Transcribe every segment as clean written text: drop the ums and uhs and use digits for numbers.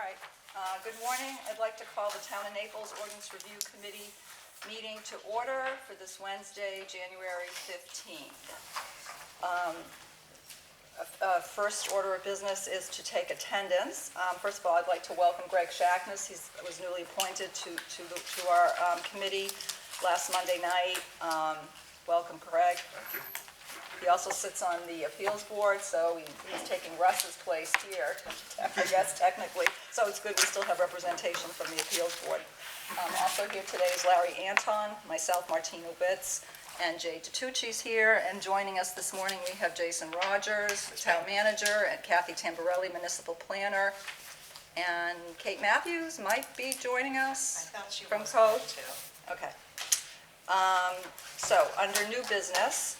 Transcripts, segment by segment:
right, good morning. I'd like to call the Town of Naples Ordinance Review Committee meeting to order for this Wednesday, January 15th. First order of business is to take attendance. First of all, I'd like to welcome Greg Shackness. He was newly appointed to our committee last Monday night. Welcome, Greg. Thank you. He also sits on the appeals board, so he's taking Russ's place here, I guess, technically. So it's good we still have representation from the appeals board. Also here today is Larry Anton, myself, Martina Witz, and Jay Tatucci's here. And joining us this morning, we have Jason Rogers, the town manager, and Kathy Tamborelli, municipal planner. And Kate Matthews might be joining us from Code. Okay. So under new business,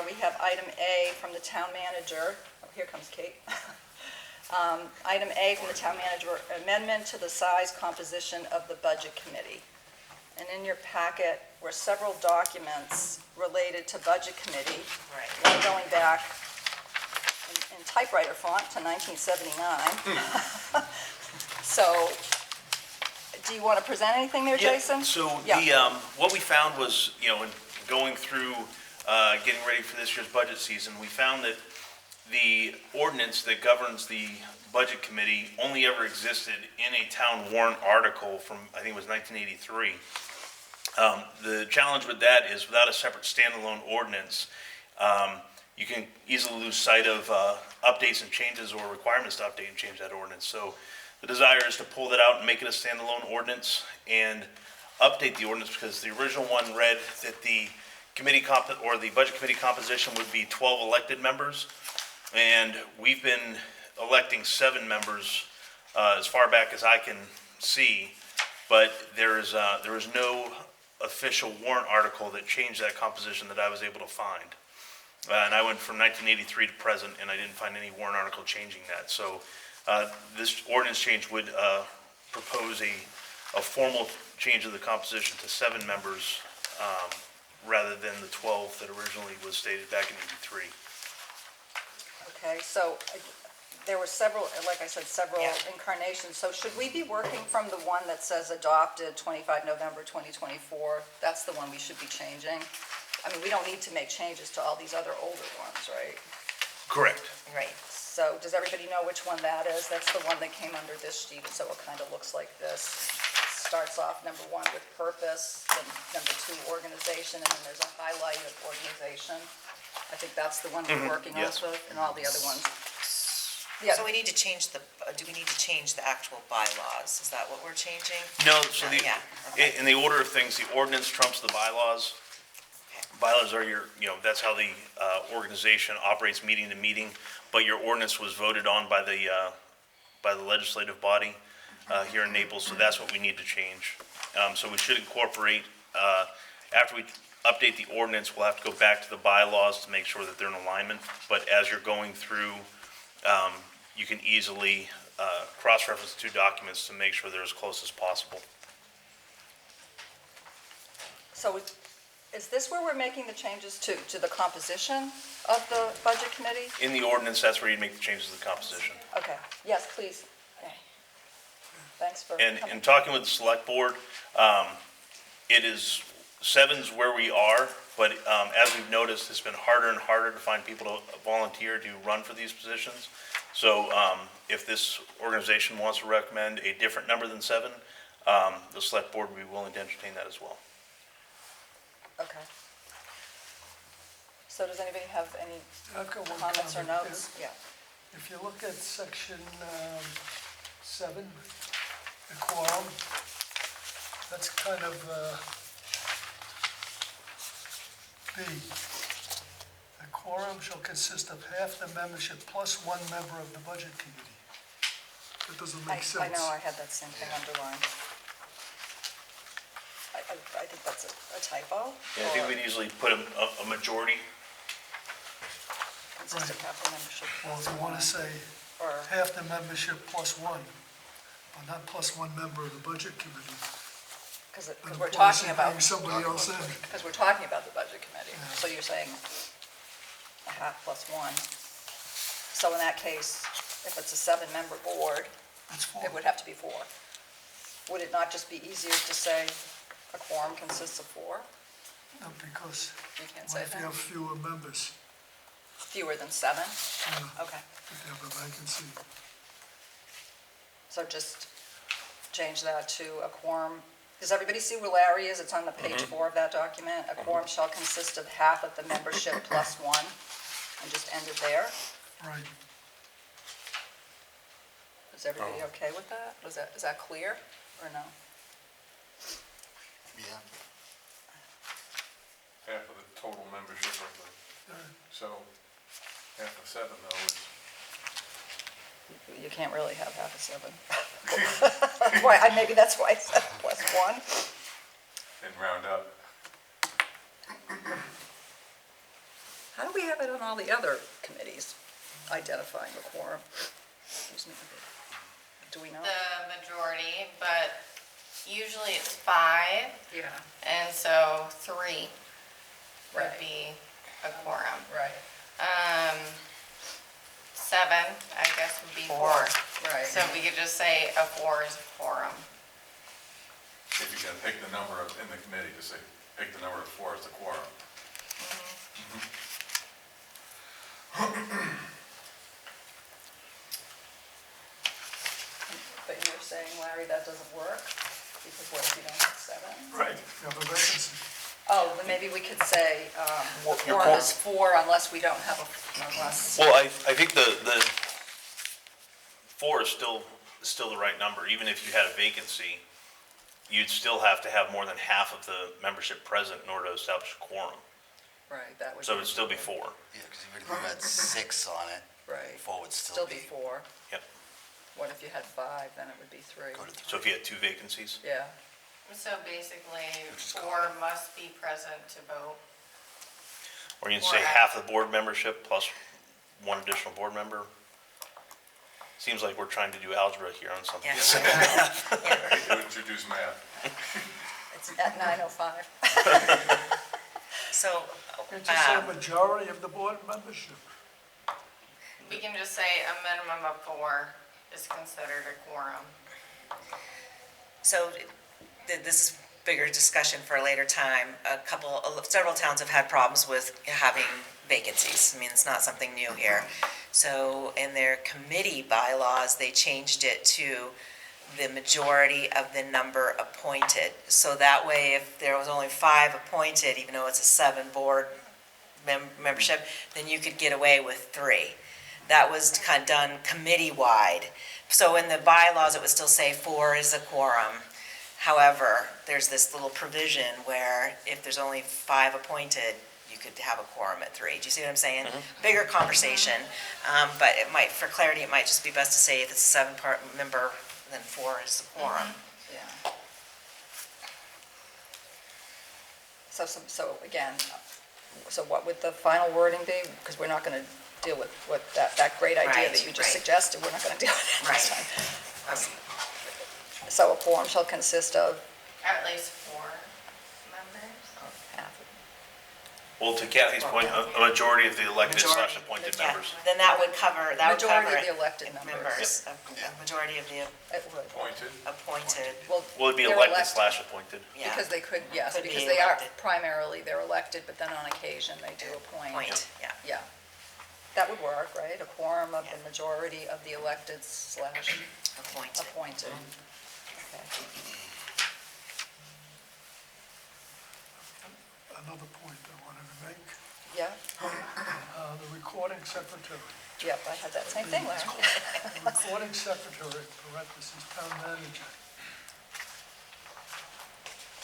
we have item A from the town manager. Oh, here comes Kate. Item A from the town manager, amendment to the size composition of the budget committee. And in your packet were several documents related to budget committee. Right. One going back in typewriter font to 1979. So, do you want to present anything there, Jason? So Yeah. what we found was, in going through getting ready for this year's budget season, we found that the ordinance that governs the budget committee only ever existed in a town warrant article from, I think it was 1983. The challenge with that is without a separate standalone ordinance, you can easily lose sight of updates and changes or requirements to update and change that ordinance. So the desire is to pull that out and make it a standalone ordinance and update the ordinance, because the original one read that the the budget committee composition would be 12 elected members, and we've been electing 7 members as far back as I can see, but there is no official warrant article that changed that composition that I was able to find. And I went from 1983 to present, and I didn't find any warrant article changing that. So this ordinance change would propose a formal change of the composition to 7 members rather than the 12 that originally was stated back in '83. Okay, so there were several, like I said, several Yeah. incarnations. So should we be working from the one that says adopted 25 November 2024? That's the one we should be changing? I mean, we don't need to make changes to all these other older ones, right? Correct. Right. So does everybody know which one that is? That's the one that came under this sheet, so it kind of looks like this. Starts off number 1 with purpose, then number 2 organization, and then there's a highlight of organization. I think that's the one we're working yes. off of, and all the other ones. Yeah. So we need to change do we need to change the actual bylaws? Is that what we're changing? No, so Yeah, okay. in the order of things, the ordinance trumps the bylaws. Okay. Bylaws are that's how the organization operates meeting to meeting, but your ordinance was voted on by the legislative body here in Naples, so that's what we need to change. So we should incorporate, after we update the ordinance, we'll have to go back to the bylaws to make sure that they're in alignment, but as you're going through, you can easily cross-reference the 2 documents to make sure they're as close as possible. So is this where we're making the changes to the composition of the budget committee? In the ordinance, that's where you make the changes to the composition. Okay, yes, please. Thanks for And coming. in talking with the select board, it is 7's where we are, but as we've noticed, it's been harder and harder to find people to volunteer to run for these positions. So if this organization wants to recommend a different number than 7, the select board would be willing to entertain that as well. Okay. So does anybody have any I've got one comments or comment. notes? Yeah. If you look at section 7, the quorum, that's kind of B. The quorum shall consist of half the membership plus 1 member of the budget committee. That doesn't make sense. I know, I had that same thing underlined. I think that's a typo. Yeah, I think we'd usually put a majority. Consist of half the membership. Well, if you want to say Or, half the membership plus 1, but not plus 1 member of the budget committee. because then we're of course talking you're about, bringing somebody else in. because we're talking about the budget committee. Yeah. So you're saying a half plus 1. So in that case, if it's a 7-member board, It's 4. It would have to be 4. Would it not just be easier to say a quorum consists of 4? No, because You can't what say if you that. have fewer members? Fewer than 7? Yeah, Okay, if you have a vacancy. so just change that to a quorum. Does everybody see where Larry is? It's on the page 4 of that document. A quorum shall consist of half of the membership plus 1, and just end it there. Right. Is everybody okay with that? Is that clear, or no? Yeah. Half of the total membership of the, so half of 7 though is, You can't really have half of 7. Why, maybe that's why I said plus 1. and round up. How do we have it on all the other committees, identifying the quorum? Excuse me. Do we know? The majority, but usually it's 5, Yeah. and so 3 would Right. be a quorum. Right. 7, I guess, would be 4. Right. So we could just say a 4 is a quorum. If you're gonna pick the number of, in the committee, to say, pick the number of 4 as the quorum. But you're saying, Larry, that doesn't work? Because what if you don't have 7? Right. You have a vacancy. Oh, then maybe we could say, Your quorum is 4 unless we don't have unless. Well, I think the 4 is still the right number. Even if you had a vacancy, you'd still have to have more than half of the membership present in order to establish a quorum. Right, that would. So it'd still be 4. Yeah, because you've already got 6 on it. Right. 4 would still be. 4. Yep. What if you had 5, then it would be 3. Go to 3. So if you had 2 vacancies, Yeah, So basically, Which is 4 must be present to vote. or you can say Or half the board membership plus 1 additional board member. Seems like we're trying to do algebra here on something. Yeah. I hate to introduce math. it's at 9:05. So, Can't you say a majority of the board membership? We can just say a minimum of 4 is considered a quorum. so this is bigger discussion for a later time. Several towns have had problems with having vacancies. I mean, it's not something new here. So in their committee bylaws, they changed it to the majority of the number appointed. So that way, if there was only 5 appointed, even though it's a 7 board membership, then you could get away with 3. That was kind of done committee-wide. So in the bylaws, it would still say 4 is a quorum. However, there's this little provision where if there's only 5 appointed, you could have a quorum at 3. Do you see what I'm saying? Bigger conversation, but it might, for clarity, it might just be best to say if it's a 7 member, then 4 is a quorum. Yeah. So again, so what would the final wording be? Because we're not going to deal with what that great idea that you just Right. suggested, we're not going to deal with that this Right. time. So a quorum shall consist of At least 4 members. half. Well, to Kathy's point, a majority of the elected Majority. / appointed Yeah, members. then that would cover, that would cover Majority of it. the elected members. A majority of the It would. Appointed. appointed, Well, it'd be they're elected / appointed. yeah. Because they could, yes, Could be because they are elected. primarily, they're elected, but then on occasion, they do appoint. Point, yeah. Yeah. That would work, right? A quorum of the Yeah. majority of the elected / Appointed. appointed. Okay. Another point I wanted to make, Yeah, the recording secretary. yep, I had that same thing, Larry. The recording secretary, parentheses, town manager.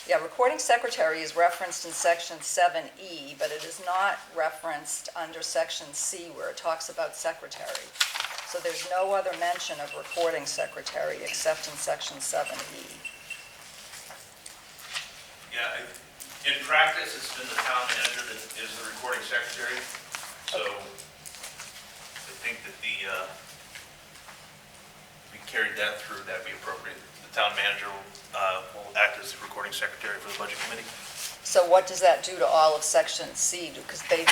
Yeah, recording secretary is referenced in section 7E, but it is not referenced under section C where it talks about secretary. So there's no other mention of recording secretary except in section 7E. Yeah, in practice, it's been the town manager that is the recording secretary, so I think that we carried that through, that'd be appropriate. The town manager will act as the recording secretary for the budget committee. So what does that do to all of section C? Because I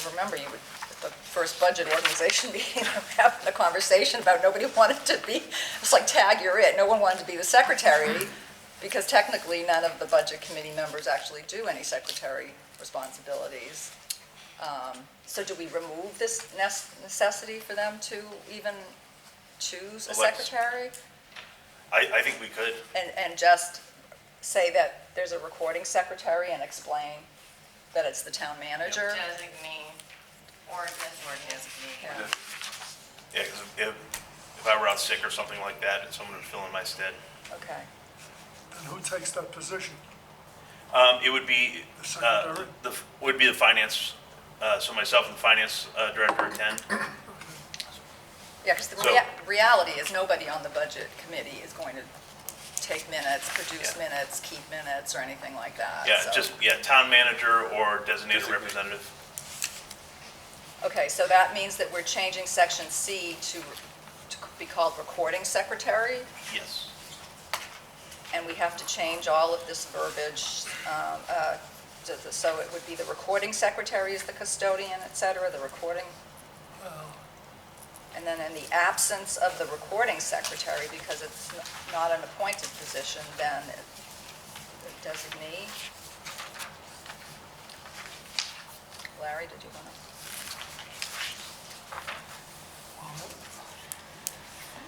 remember the the first budget organization meeting, having a conversation about nobody wanted to be, it's like tag, you're it. No one wanted to be the secretary, because technically none of the budget committee members actually do any secretary responsibilities. So do we remove this necessity for them to even choose a Let's- secretary? I think we could. And just say that there's a recording secretary and explain that it's the town manager? Designate or designate. Yeah. Yeah, because if I were out sick or something like that, and someone would fill in my stead. Okay. And who takes that position? It would be, The secretary? would be the finance, so myself and the finance director attend. Yeah, because the So- reality is nobody on the budget committee is going to take minutes, produce Yeah. minutes, keep minutes, or anything like that. Yeah, so- just, town manager or designated representative. Okay, so that means that we're changing section C to be called recording secretary, Yes. and we have to change all of this verbiage. So it would be the recording secretary is the custodian, et cetera, the recording. And then in the absence of the recording secretary, because it's not an appointed position, then the designee. Larry, did you want to? Well,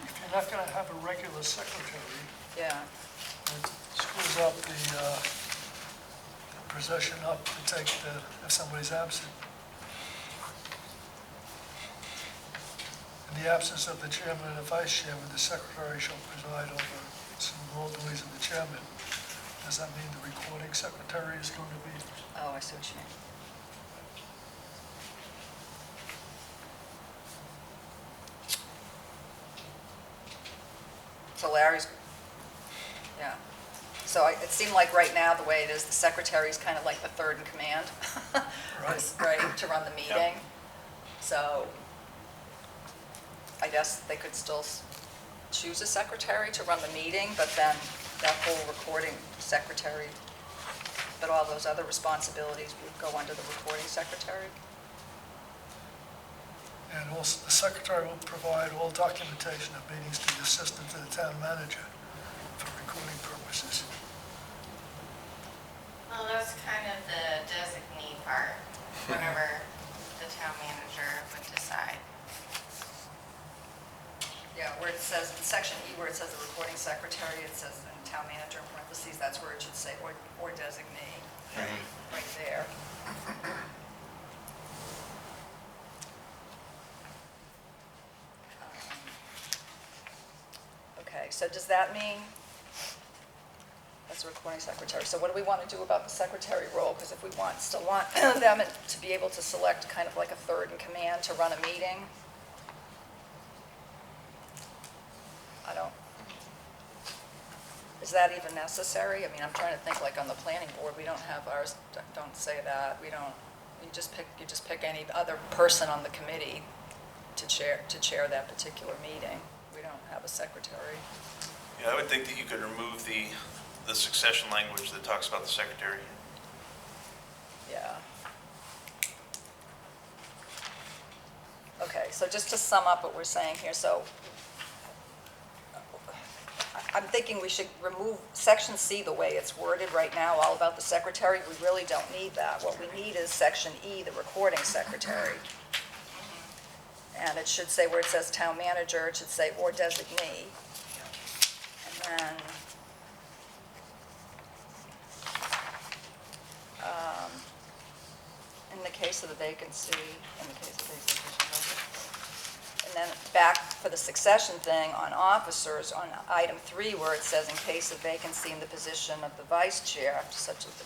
if you're not going to have a regular secretary, Yeah, it screws up the possession up to take if somebody's absent. In the absence of the chairman and the vice chairman, the secretary shall preside over some of all duties of the chairman. Does that mean the recording secretary is going to be? oh, I see what you mean. So Larry's, yeah. So it seemed like right now, the way it is, the secretary's kind of like the third in command. Right. Right, to run the meeting. So I guess they could still choose a secretary to run the meeting, but then that whole recording secretary, but all those other responsibilities would go under the recording secretary? And also, the secretary will provide all documentation of meetings to the assistant to the town manager for recording purposes. Well, that's kind of the designee part, whatever the town manager would decide. Yeah, where it says, in section E, where it says the recording secretary, it says in town manager in parentheses, that's where it should say or designee, right there. Okay, so does that mean, that's the recording secretary, so what do we want to do about the secretary role? Because if we still want them to be able to select kind of like a third in command to run a meeting, I don't, is that even necessary? I mean, I'm trying to think, like on the planning board, we don't have ours, don't say that, we don't, you just pick any other person on the committee to chair that particular meeting. We don't have a secretary. Yeah, I would think that you could remove the succession language that talks about the secretary. Yeah. Okay, so just to sum up what we're saying here, so I'm thinking we should remove section C the way it's worded right now, all about the secretary. We really don't need that. What we need is section E, the recording secretary. And it should say, where it says town manager, it should say or designee. And then, in the case of the vacancy, and then back for the succession thing on officers, on item 3, where it says in case of vacancy in the position of the vice chair, such as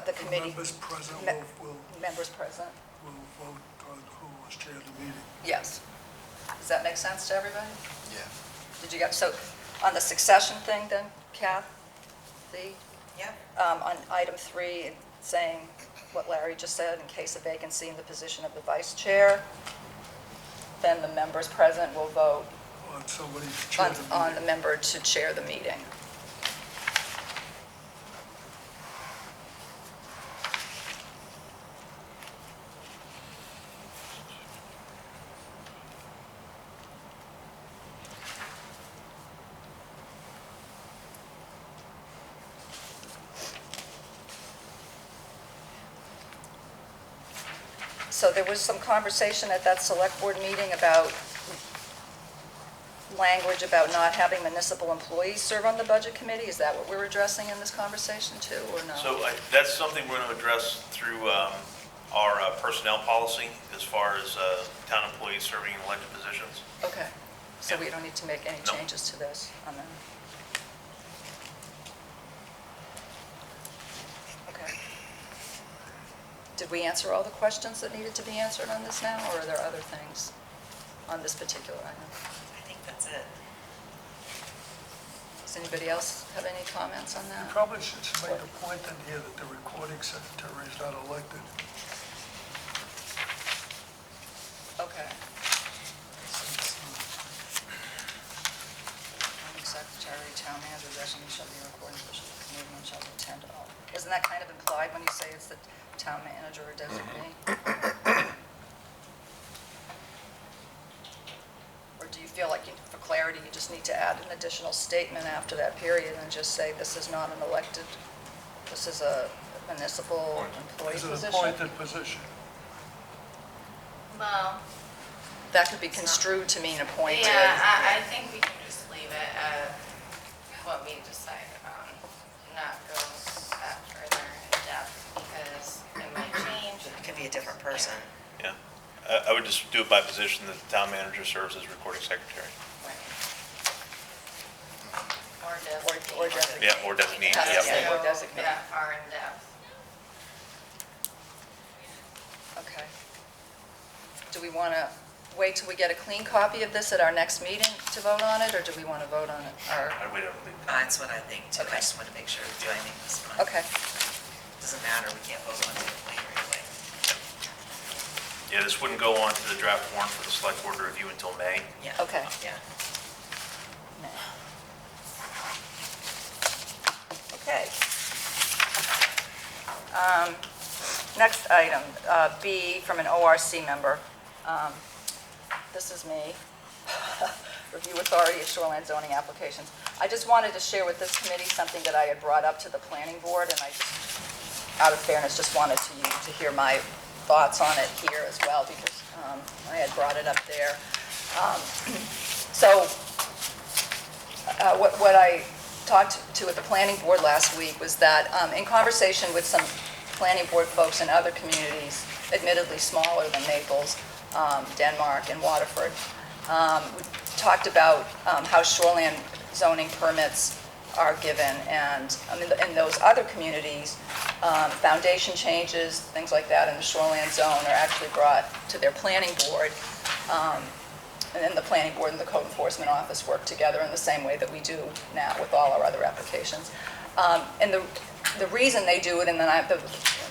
the committee. Members present will Members present, vote on who was chair of the meeting. yes. Does that make sense to everybody? Yeah. Did you get, so on the succession thing then, Kathy? Yeah. On item 3, saying what Larry just said, in case of vacancy in the position of the vice chair, then the members present will vote On somebody to chair the on meeting. the member to chair the meeting. So there was some conversation at that select board meeting about language about not having municipal employees serve on the budget committee. Is that what we're addressing in this conversation too, or no? So that's something we're going to address through our personnel policy as far as town employees serving in elected positions. Okay, so Yeah. we don't need to make any No. changes to this on that? Okay. Did we answer all the questions that needed to be answered on this now, or are there other things on this particular item? I think that's it. Does anybody else have any comments on You that? probably should make a point in here that the recording secretary is not elected. Okay. Recording secretary, town manager, designee shall be a recording official, Canadian shall attend all. Isn't that kind of implied when you say it's the town manager or designee? Or do you feel like, for clarity, you just need to add an additional statement after that period and just say this is not an elected, this is a municipal employee It's an position? appointed position. Well, That could be construed to mean appointed. yeah, I think we can just leave it at what we decided on, not go that further in depth, because it might change. It could be a different person. Yeah. I would just do it by position that the town manager serves as recording secretary. Right. Or designate. Or designate. Yeah, or designate, It has yep. to Yeah, or go designate. that far in depth. Okay. Do we want to wait till we get a clean copy of this at our next meeting to vote on it, or do we want to vote on it? I would have, That's what I think too. I Okay. just want to make sure the timing is fine. Okay, Doesn't matter, we can't vote on it later anyway. yeah, this wouldn't go on to the draft warrant for the select board to review until May. Yeah. Okay. Yeah. okay. Next item, B, from an ORC member. This is me. Review authority of shoreline zoning applications. I just wanted to share with this committee something that I had brought up to the planning board, and I just, out of fairness, just wanted to hear my thoughts on it here as well, because I had brought it up there. So what I talked to at the planning board last week was that in conversation with some planning board folks in other communities, admittedly smaller than Naples, Denmark, and Waterford, we talked about how shoreline zoning permits are given, and in those other communities, foundation changes, things like that in the shoreline zone are actually brought to their planning board, and then the planning board and the code enforcement office work together in the same way that we do now with all our other applications. And the reason they do it, and then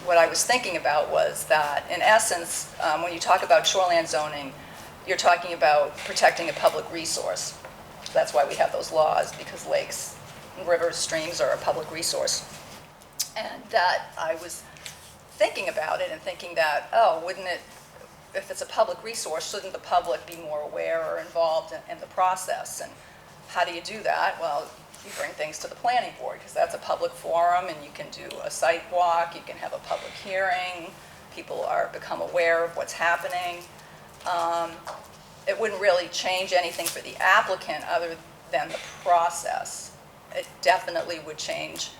what I was thinking about was that, in essence, when you talk about shoreline zoning, you're talking about protecting a public resource. That's why we have those laws, because lakes, rivers, streams are a public resource. And that I was thinking about it and thinking that, oh, wouldn't it, if it's a public resource, shouldn't the public be more aware or involved in the process? And how do you do that? Well, you bring things to the planning board, because that's a public forum, and you can do a site walk, you can have a public hearing, people become aware of what's happening. It wouldn't really change anything for the applicant other than the process. It definitely would change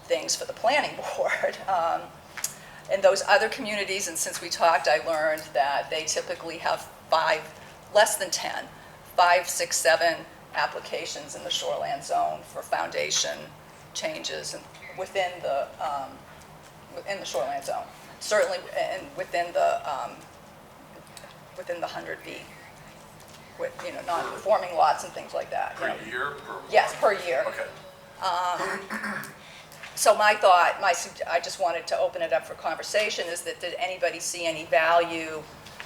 things for the planning board. In those other communities, and since we talked, I learned that they typically have less than 10, 5, 6, 7 applications in the shoreline zone for foundation changes within the shoreline zone. Certainly, and within the 100B, with, non-conforming lots and things like that. Per year? Per Yes, per year. Okay. So my thought, I just wanted to open it up for conversation, is that did anybody see any value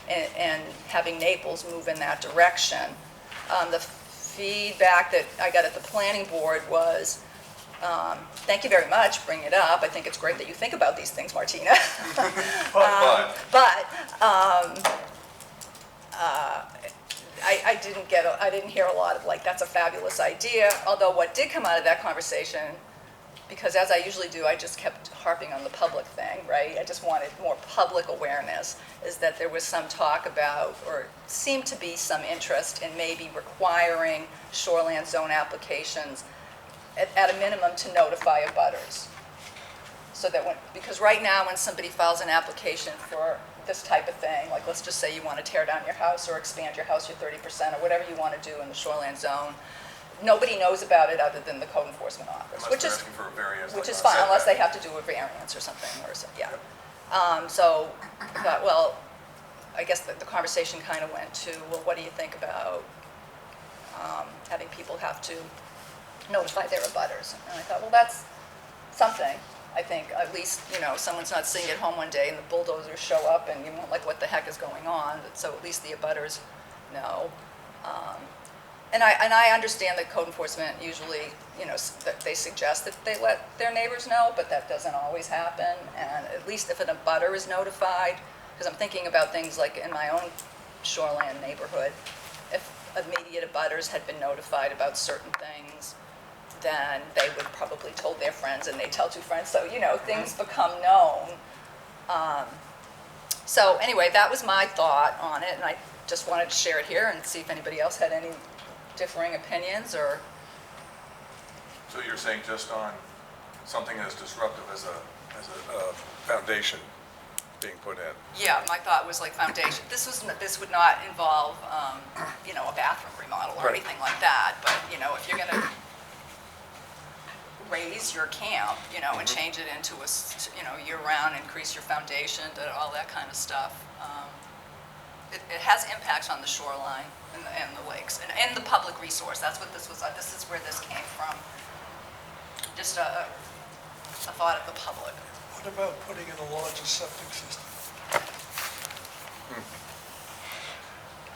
in having Naples move in that direction? The feedback that I got at the planning board was, thank you very much, bring it up. I think it's great that you think about these things, Martina. But I didn't hear a lot of, like, that's a fabulous idea. Although what did come out of that conversation because as I usually do, I just kept harping on the public thing, right? I just wanted more public awareness, is that there was some talk about, or seemed to be some interest in maybe requiring shoreland zone applications at a minimum to notify abutters. So that because right now when somebody files an application for this type of thing, like let's just say you want to tear down your house or expand your house, your 30%, or whatever you want to do in the shoreland zone, nobody knows about it other than the code enforcement office, Unless they're asking for a variance. which like is on a fine, unless they setback. have to do a variance or something, or, yeah. So I thought, well, I guess the conversation kind of went to, well, what do you think about having people have to notify their abutters? And I thought, well, that's something. I think at least, someone's not sitting at home one day and the bulldozers show up and you won't like what the heck is going on, but so at least the abutters know. And I understand that code enforcement usually, that they suggest that they let their neighbors know, but that doesn't always happen. And at least if an abutter is notified, because I'm thinking about things like in my own shoreland neighborhood, if immediate abutters had been notified about certain things, then they would probably told their friends and they tell two friends, so, things become known. So anyway, that was my thought on it, and I just wanted to share it here and see if anybody else had any differing opinions, or... So you're saying just on something as disruptive as a foundation being put in? Yeah, my thought was like foundation. This would not involve, a bathroom remodel or Right. anything like that, but, if you're gonna raise your camp, and change it into a, year-round, increase your foundation, all that kind of stuff. It has impacts on the shoreline and the lakes and the public resource. That's what this was. This is where this came from. Just a thought of the public. What about putting in a larger septic system?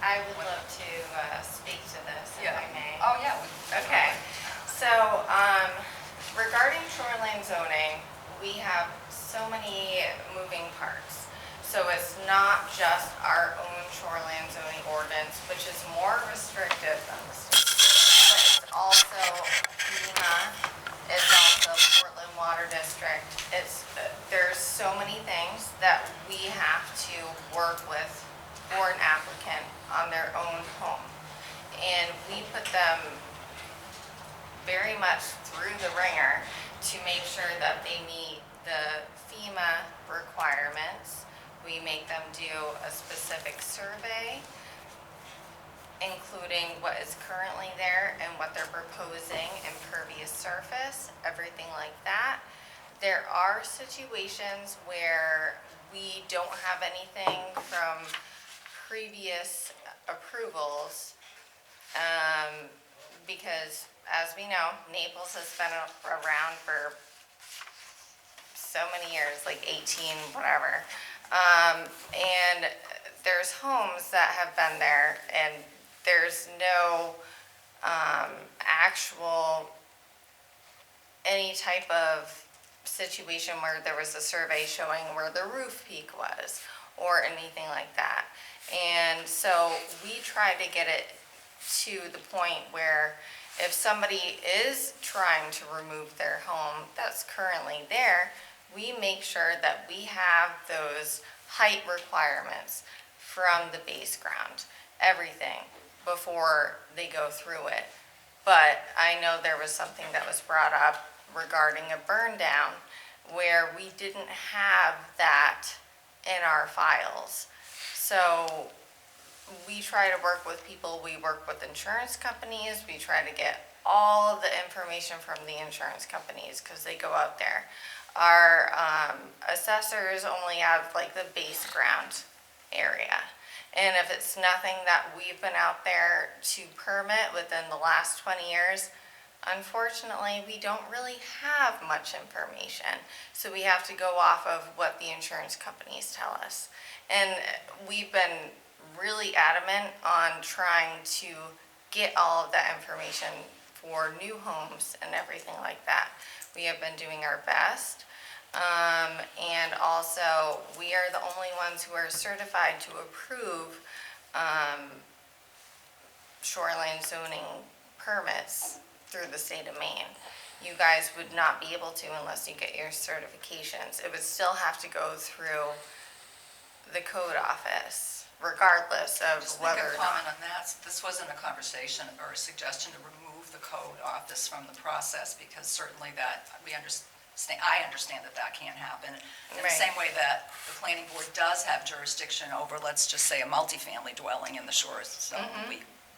I would love to speak to this, if I may. Oh, yeah. Okay, so regarding shoreline zoning, we have so many moving parts. So it's not just our own shoreline zoning ordinance, which is more restrictive than the state, but it's also FEMA, it's also Portland Water District. There's so many things that we have to work with for an applicant on their own home. And we put them very much through the ringer to make sure that they meet the FEMA requirements. We make them do a specific survey, including what is currently there and what they're proposing, impervious surface, everything like that. There are situations where we don't have anything from previous approvals, because as we know, Naples has been around for so many years, like 18, whatever. And there's homes that have been there and there's no actual, any type of situation where there was a survey showing where the roof peak was or anything like that. And so we try to get it to the point where if somebody is trying to remove their home that's currently there, we make sure that we have those height requirements from the base ground, everything, before they go through it. But I know there was something that was brought up regarding a burn down where we didn't have that in our files. So we try to work with people, we work with insurance companies, we try to get all of the information from the insurance companies because they go out there. Our assessors only have like the base ground area. And if it's nothing that we've been out there to permit within the last 20 years, unfortunately, we don't really have much information. So we have to go off of what the insurance companies tell us. And we've been really adamant on trying to get all of that information for new homes and everything like that. We have been doing our best. And also, we are the only ones who are certified to approve shoreline zoning permits through the state of Maine. you guys would not be able to unless you get your certifications. It would still have to go through the code office, regardless of Just make whether a or comment not. on that. This wasn't a conversation or a suggestion to remove the code office from the process, because certainly that, I understand that that can't happen. In the Right. same way that the planning board does have jurisdiction over, let's just say, a multifamily dwelling in the shores. So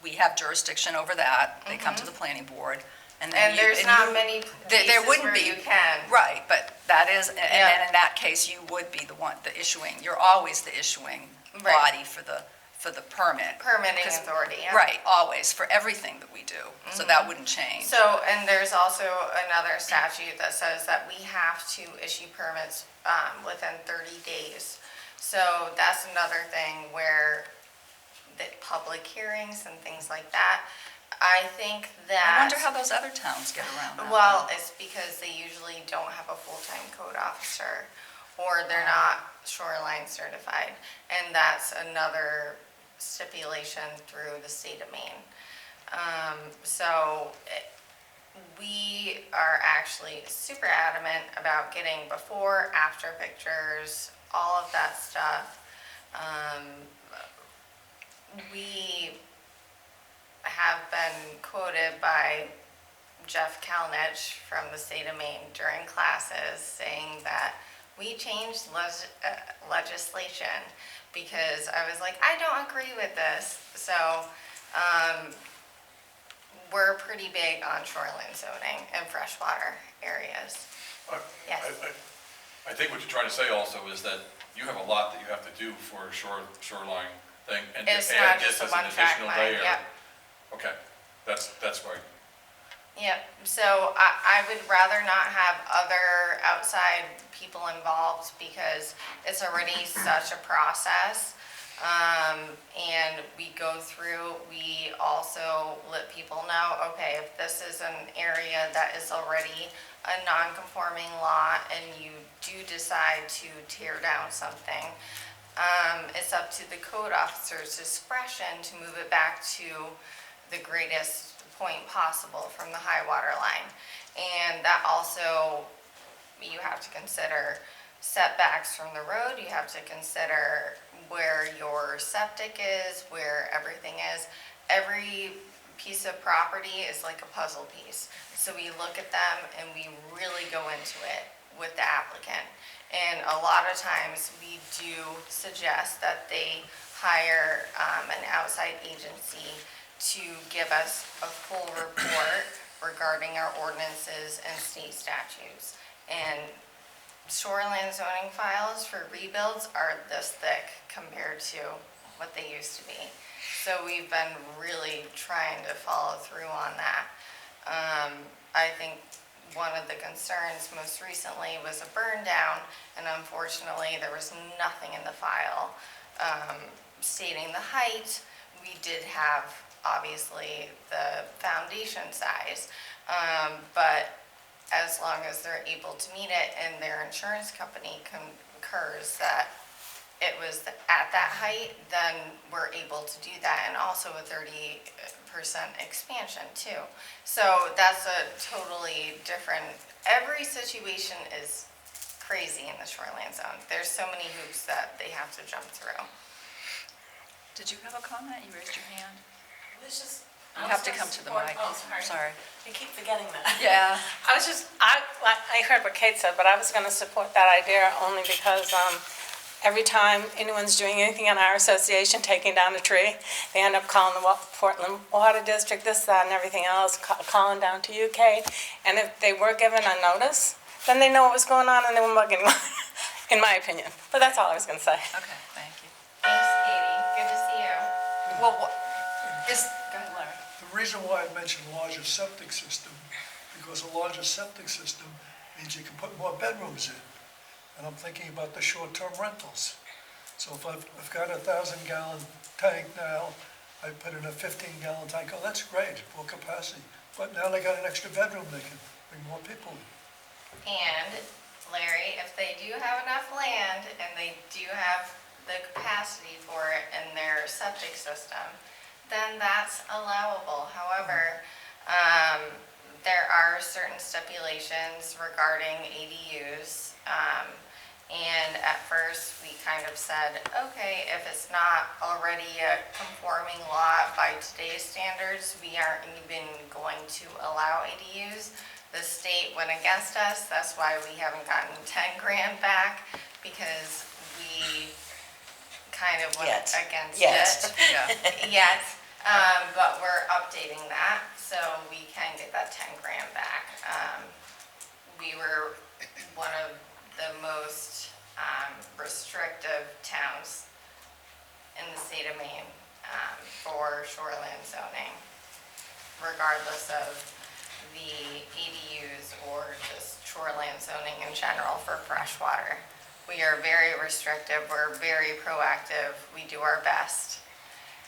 we have jurisdiction over that. They come to the planning board, and then And there's not many there places wouldn't where be. you can. Right, but that is, and Yeah. then in that case, you would be the issuing, you're always the issuing Right. body for the permit. Permitting 'Cause- authority, yeah. Right, always, for everything that we do. So that wouldn't change. So, and there's also another statute that says that we have to issue permits within 30 days. So that's another thing where the public hearings and things like that, I think that. I wonder how those other towns get around that. Well, it's because they usually don't have a full-time code officer, or they're not shoreline certified. And that's another stipulation through the state of Maine. We are actually super adamant about getting before, after pictures, all of that stuff. We have been quoted by Jeff Kalnich from the state of Maine during classes saying that we changed legislation because I was like, I don't agree with this. So we're pretty big on shoreline zoning and freshwater areas. Yes. I think what you're trying to say also is that you have a lot that you have to do for a shoreline thing, and to It's add not this just a as an one-track additional mind, layer. yep. Okay, that's right. Yep, so I would rather not have other outside people involved because it's already such a process. And we go through, we also let people know, okay, if this is an area that is already a non-conforming lot and you do decide to tear down something, it's up to the code officer's discretion to move it back to the greatest point possible from the high water line. And that also, you have to consider setbacks from the road, you have to consider where your septic is, where everything is. Every piece of property is like a puzzle piece. So we look at them and we really go into it with the applicant. And a lot of times we do suggest that they hire an outside agency to give us a full report regarding our ordinances and state statutes. And shoreline zoning files for rebuilds are this thick compared to what they used to be. So we've been really trying to follow through on that. I think one of the concerns most recently was a burn down, and unfortunately there was nothing in the file stating the height. We did have obviously the foundation size, but as long as they're able to meet it and their insurance company concurs that it was at that height, then we're able to do that, and also a 30% expansion too. So that's a totally different, every situation is crazy in the shoreline zone. There's so many hoops that they have to jump through. Did you have a comment? You raised your hand. It's just. You have to come to the mic. Oh, sorry. Sorry. I keep forgetting that. Yeah. I heard what Kate said, but I was gonna support that idea only because, every time anyone's doing anything in our association, taking down a tree, they end up calling the Portland Water District, this, that, and everything else, calling down to you, Kate. And if they were given a notice, then they know what was going on and they wouldn't bug anyone, in my opinion. But that's all I was gonna say. Okay, thank you. Thanks, Katie. Good to see you. Well, go ahead, Larry. The reason why I mentioned larger septic system, because a larger septic system means you can put more bedrooms in. And I'm thinking about the short-term rentals. So if I've got a 1,000-gallon tank now, I put in a 15-gallon tank, oh, that's great, full capacity. But now they got an extra bedroom, they can bring more people in. And Larry, if they do have enough land and they do have the capacity for it in their septic system, then that's allowable. However, there are certain stipulations regarding ADUs. And at first, we kind of said, okay, if it's not already a conforming lot by today's standards, we aren't even going to allow ADUs. The state went against us, that's why we haven't gotten 10 grand back, because we kind of went Yet. against Yet. it. Yet, but we're updating that, so we can get that 10 grand back. We were one of the most restrictive towns in the state of Maine for shoreline zoning, regardless of the ADUs or just shoreline zoning in general for freshwater. We are very restrictive, we're very proactive, we do our best.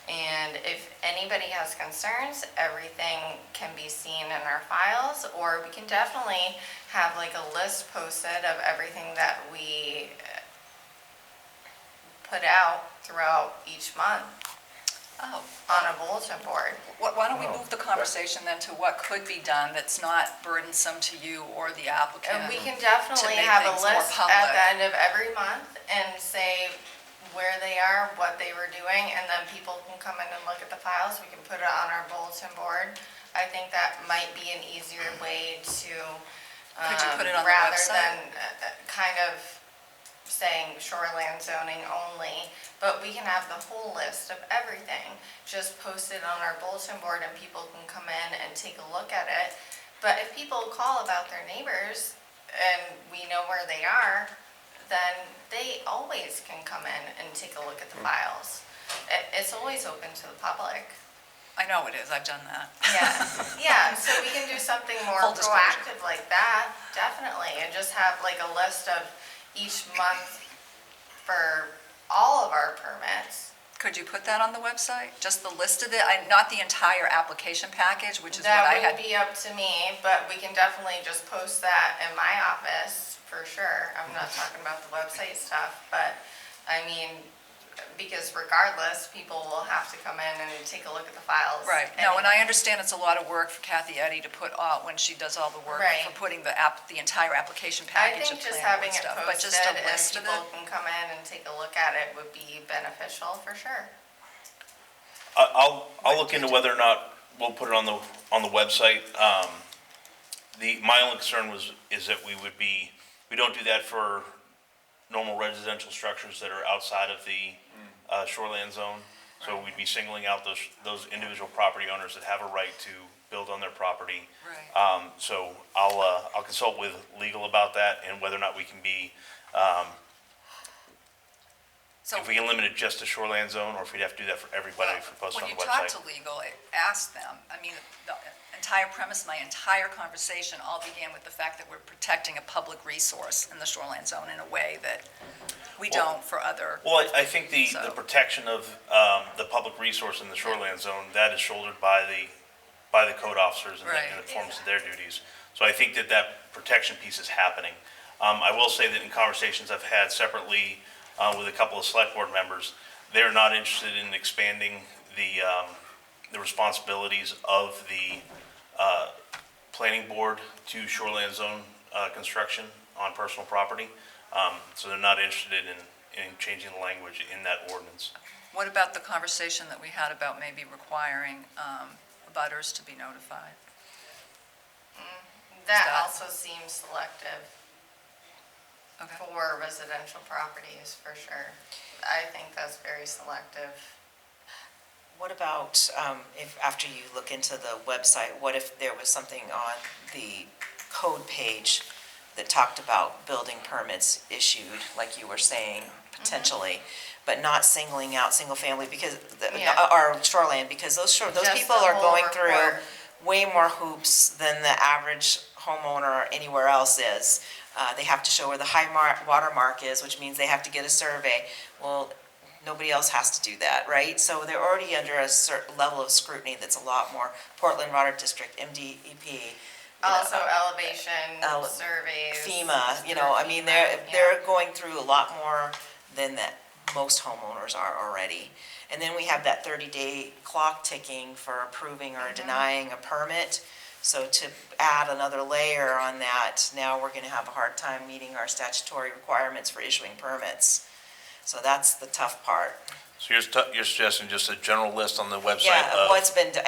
And if anybody has concerns, everything can be seen in our files, or we can definitely have like a list posted of everything that we put out throughout each month Oh, on a bulletin board. why don't we move the conversation then to what could be done that's not burdensome to you or the applicant? And we can definitely make have a things more list at public. the end of every month and say where they are, what they were doing, and then people can come in and look at the files. We can put it on our bulletin board. I think that might be an easier way to, Could you put it on the rather website? than kind of saying shoreline zoning only, but we can have the whole list of everything just posted on our bulletin board, and people can come in and take a look at it. But if people call about their neighbors and we know where they are, then they always can come in and take a look at the files. It's always open to the public. I know it is, I've done that. Yeah, so we can do something more Full disclosure. proactive like that, definitely, and just have like a list of each month for all of our permits. Could you put that on the website? Just the list of it, not the entire application package, which is what I That had. would be up to me, but we can definitely just post that in my office, for sure. I'm not talking about the website stuff, but, I mean, because regardless, people will have to come in and take a look at the files. Right, no, and I anyway. understand it's a lot of work for Kathy Eddy to put out when she does all the work Right. for putting the entire application I package think of just planning having board it stuff, but posted just a and list of people it. can come in and take a look at it would be beneficial, for sure. I'll look into whether or not we'll put it on the website. My only concern is that we don't do that for normal residential structures that are outside of the shoreline zone. So we'd be singling out those individual property owners that have a right to build on their property. Right. So I'll consult with legal about that and whether or not we can be, So if we can limit it just to shoreline zone, or if we'd have to do that for everybody for posting on the when you talk website. to legal, ask them, I mean, the entire premise, my entire conversation all began with the fact that we're protecting a public resource in the shoreline zone in a way that we don't for other. Well, I think the So- protection of the public resource in the shoreline zone, that is shouldered by the code officers in Right. the performance of their duties. So I think that protection piece is happening. I will say that in conversations I've had separately with a couple of select board members, they're not interested in expanding the responsibilities of the planning board to shoreline zone construction on personal property. So they're not interested in changing the language in that ordinance. What about the conversation that we had about maybe requiring abutters to be notified? That that- also seems selective Okay. for residential properties, for sure. I think that's very selective. What about, if, after you look into the website, what if there was something on the code page that talked about building permits issued, like you were saying, potentially, but not singling out single-family because, Yeah. or shoreline, because those Just people the are whole going through report. way more hoops than the average homeowner anywhere else is. They have to show where the high water mark is, which means they have to get a survey. Well, nobody else has to do that, right? So they're already under a certain level of scrutiny that's a lot more. Portland Water District, MDEP. you know, Also elevation ele- surveys. FEMA, I mean, they're going through a lot more than that most homeowners are already. And then we have that 30-day clock ticking for approving or denying a permit. So to add another layer on that, now we're gonna have a hard time meeting our statutory requirements for issuing permits. So that's the tough part. So you're suggesting just a general list on the website Yeah, of of what's been done.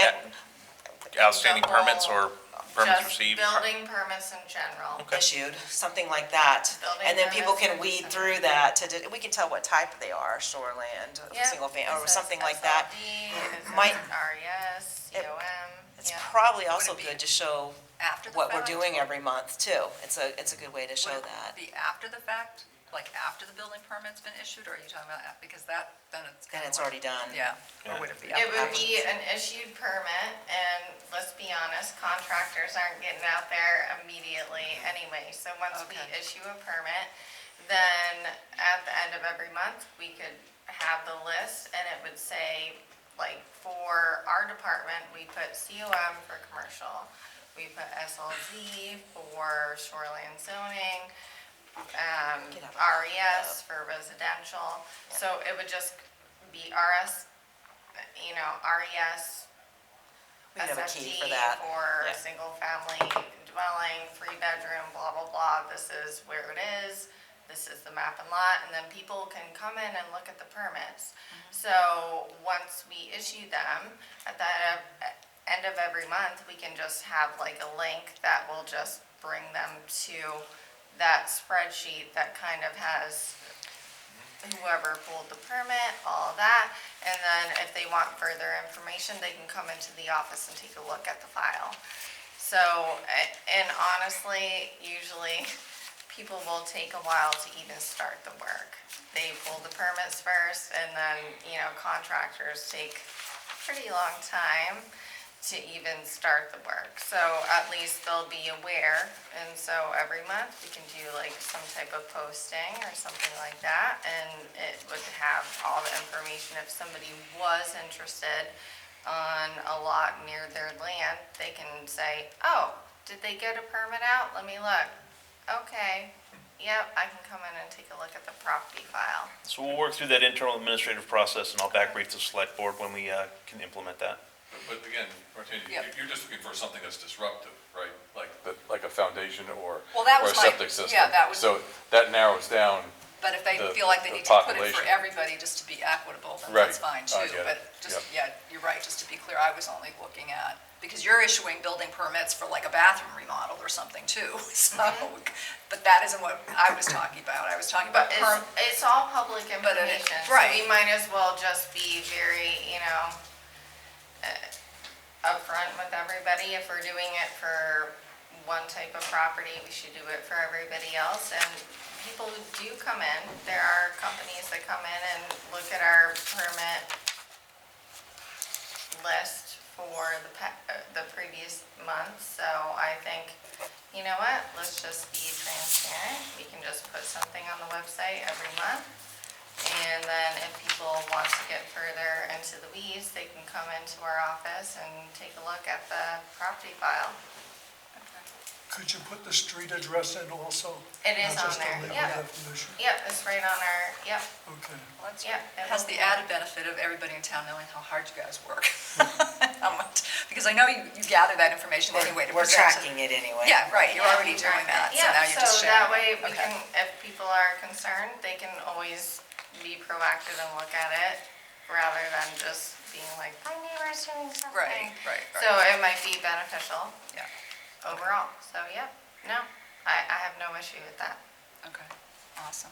outstanding The whole- permits or permits received? Just building permits in general. Issued, something like that. Building And then people permits can and weed stuff. through that we can tell what type they are, shoreland, Yep. single family, It or says something like that. SLD, it says Might- RES, It- COM, It's yeah. probably also be good to show After the what we're fact? doing every month too. It's a good way to show Would that. it be after the fact, like after the building permit's been issued, or are you talking about, because that, then it's Then kind it's of already done. Yeah, or would it be? It would be an issued permit, and let's be honest, contractors aren't getting out there immediately anyway. So once we Okay. issue a permit, then at the end of every month, we could have the list, and it would say, like, for our department, we put COM for commercial, we put SLZ for shoreline zoning, Could have a- RES for residential. So it would just be RES, We could have a key SFD for that. for Yeah. single family dwelling, 3-bedroom, blah, blah, blah, this is where it is, this is the map and lot, and then people can come in and look at the permits. So, once we issue them, at the end of every month, we can just have like a link that will just bring them to that spreadsheet that kind of has whoever pulled the permit, all of that, and then if they want further information, they can come into the office and take a look at the file. So, and honestly, usually, people will take a while to even start the work. They pull the permits first, and then, contractors take a pretty long time to even start the work. So at least they'll be aware, and so every month we can do like some type of posting or something like that, and it would have all the information. If somebody was interested on a lot near their land, they can say, oh, did they get a permit out? Let me look. Okay, yep, I can come in and take a look at the property file. So we'll work through that internal administrative process, and I'll back brief the select board when we can implement that. But again, Martina, Yep. you're just looking for something that's disruptive, right? Like a foundation or Well, that or a was my- septic system. yeah, that was- So that narrows down, But if they the- feel like they the need to put it for population. everybody just to be equitable, then Right. that's fine I too. get it. But just, Yep. yeah, you're right, just to be clear, I was only looking at, because you're issuing building permits for like a bathroom remodel or something too. So, but that isn't what I was talking about. I was talking about But it's all public But it- information, so right. we might as well just be very, upfront with everybody. If we're doing it for one type of property, we should do it for everybody else. And people who do come in, there are companies that come in and look at our permit list for the previous month. So I think, you know what, let's just be transparent. We can just put something on the website every month. And then if people want to get further into the weeds, they can come into our office and take a look at the property file. Could you put the street address in also? It is Not on just the there, legal yeah. definition? Yep, it's right on our, yep, Okay. yep. It has the added benefit of everybody in town knowing how hard you guys work. How much, because I know you gather that information anyway to We're present tracking it anyway. Yeah, right, you're Yeah, already we doing track that, it. so now you're just So sharing. that way, we Okay. can, if people are concerned, they can always be proactive and look at it, rather than just being like, my neighbor's doing something. Right, right, right. So it might be beneficial Yeah, overall, so yeah, no, I have no issue with that. okay, awesome.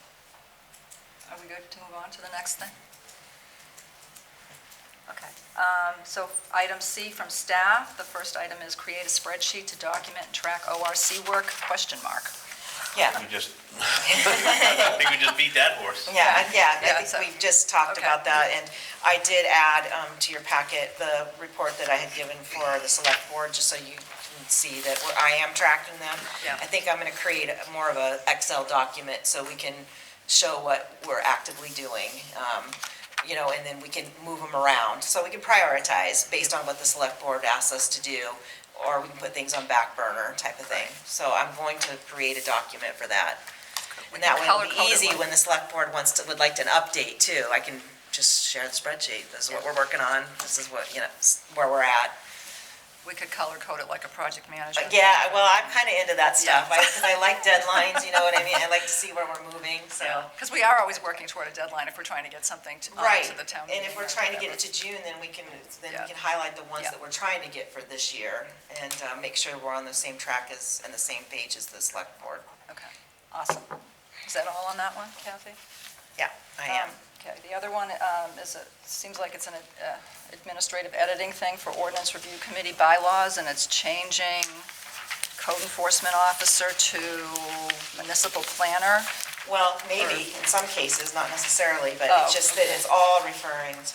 Are we good to move on to the next thing? Okay, so item C from staff, the first item is create a spreadsheet to document and track ORC work, question mark. Yeah. We just, I think we just beat that horse. Yeah, Yeah, I so- think we just talked okay. about that, and I did add to your packet the report that I had given for the select board, just so you can see that I am tracking them. Yeah. I think I'm gonna create more of a Excel document so we can show what we're actively doing, and then we can move them around, so we can prioritize based on what the select board asks us to do, or we can put things on back burner type of thing. So I'm going to create a document for that. And that way it'll be Color-coded easy one. when the select board would like an update too. I can just share the spreadsheet. This is what we're working on. This is what, where we're at. We could color code it like a project manager. Yeah, well, I'm kind of into that stuff, because I like deadlines, you know what I mean? I like to see where we're moving, so. Because we are always working toward a deadline if we're trying to get something Right, to the town and meeting. if we're or trying to get whatever. it to June, then we can Yeah. highlight the ones Yeah. that we're trying to get for this year, and make sure we're on the same track and the same page as the select board. Okay, awesome. Is that all on that one, Kathy? Yeah, I am. Okay, the other one seems like it's an administrative editing thing for Ordinance Review Committee bylaws, and it's changing code enforcement officer to municipal planner. Well, maybe, in some cases, not necessarily, but Oh, it's just that it's all referring to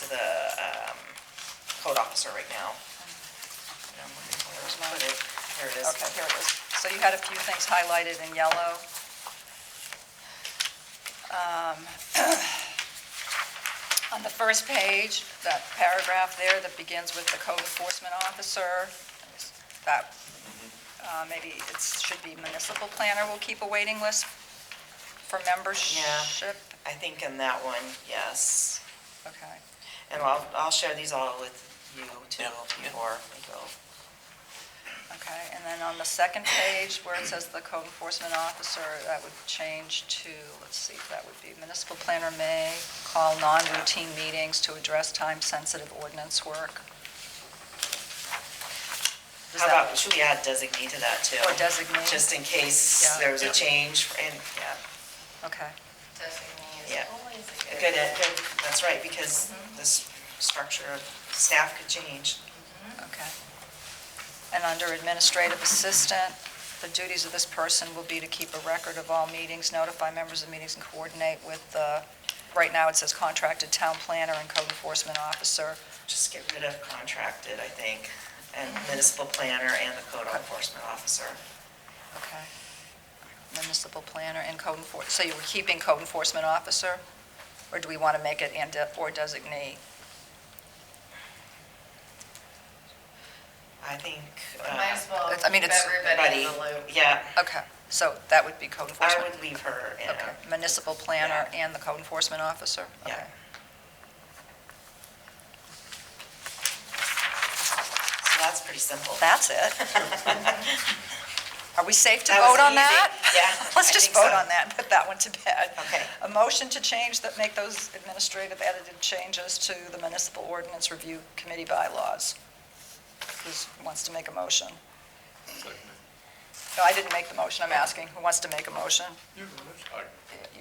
the code officer right now. I'm looking for where to put it. Here it is. Okay, here it is. So you had a few things highlighted in yellow. On the first page, that paragraph there that begins with the code enforcement officer, that maybe it should be municipal planner will keep a waiting list for membership? I think in that one, yes. Okay. And I'll share these all with you too before we go. Okay, and then on the second page, where it says the code enforcement officer, that would change to, let's see, that would be municipal planner may call non-routine meetings to address time-sensitive ordinance work. Does How that- about, should we add designee to that too? Or designee? Just in case Yeah. there's a change, and, yeah, Okay, Designee is Yeah. always good, that's right, because this structure of staff could change. okay. And under administrative assistant, the duties of this person will be to keep a record of all meetings, notify members of meetings, and coordinate with right now it says contracted town planner and code enforcement officer. Just get rid of contracted, I think, and municipal planner and the code enforcement officer. Okay. Municipal planner and code enforcement, so you were keeping code enforcement officer? Or do we want to make it and or designee? I think, Might as well I mean, keep it's- everybody in the loop. yeah, Okay, so that would be code I enforcement? would leave her in. Okay, municipal planner and the code enforcement officer? Yeah. Okay. So that's pretty simple. That's it. Are we safe to That was vote on easy. that? Yeah, Let's I just think vote so. on that and put that one to bed. Okay. A motion to change, that make those administrative edited changes to the municipal ordinance review committee bylaws. Who wants to make a motion? No, I didn't make the motion, I'm asking. Who wants to make a motion? You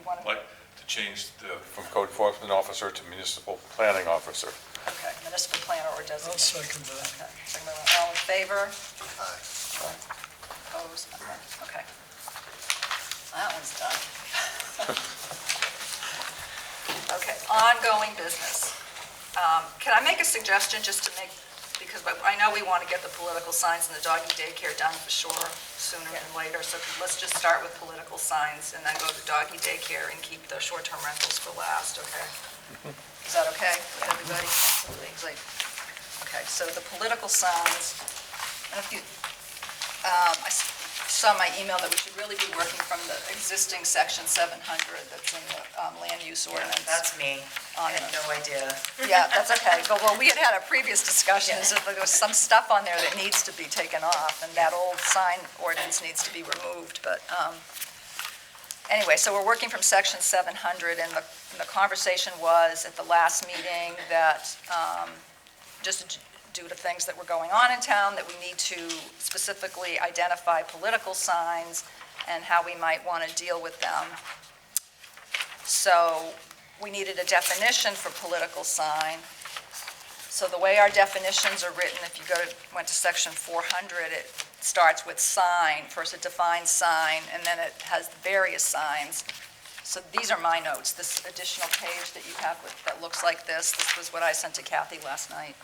want to? Like to change from code enforcement officer to municipal planning officer. Okay, municipal planner or I'll designate. second that. Okay, second by- all in favor? Opposed? Okay. That one's done. Okay, ongoing business. Can I make a suggestion just to make, because I know we want to get the political signs and the doggy daycare done for sure sooner than later, so let's just start with political signs and then go to doggy daycare and keep the short-term rentals for last, okay? Is that okay with everybody? Absolutely. Okay, so the political signs, I don't know if you, I saw my email that we should really be working from the existing section 700 that's in the land use ordinance. That's me. I had no idea. Yeah, that's okay. But well, we had a previous discussion, is that there was some stuff on there that needs to be taken off, and that old sign ordinance needs to be removed, but, anyway, so we're working from section 700, and the conversation was at the last meeting that, just due to things that were going on in town, that we need to specifically identify political signs and how we might want to deal with them. So we needed a definition for political sign. So the way our definitions are written, if you went to section 400, it starts with sign. First it defines sign, and then it has various signs. So these are my notes, this additional page that you have that looks like this. This was what I sent to Kathy last night.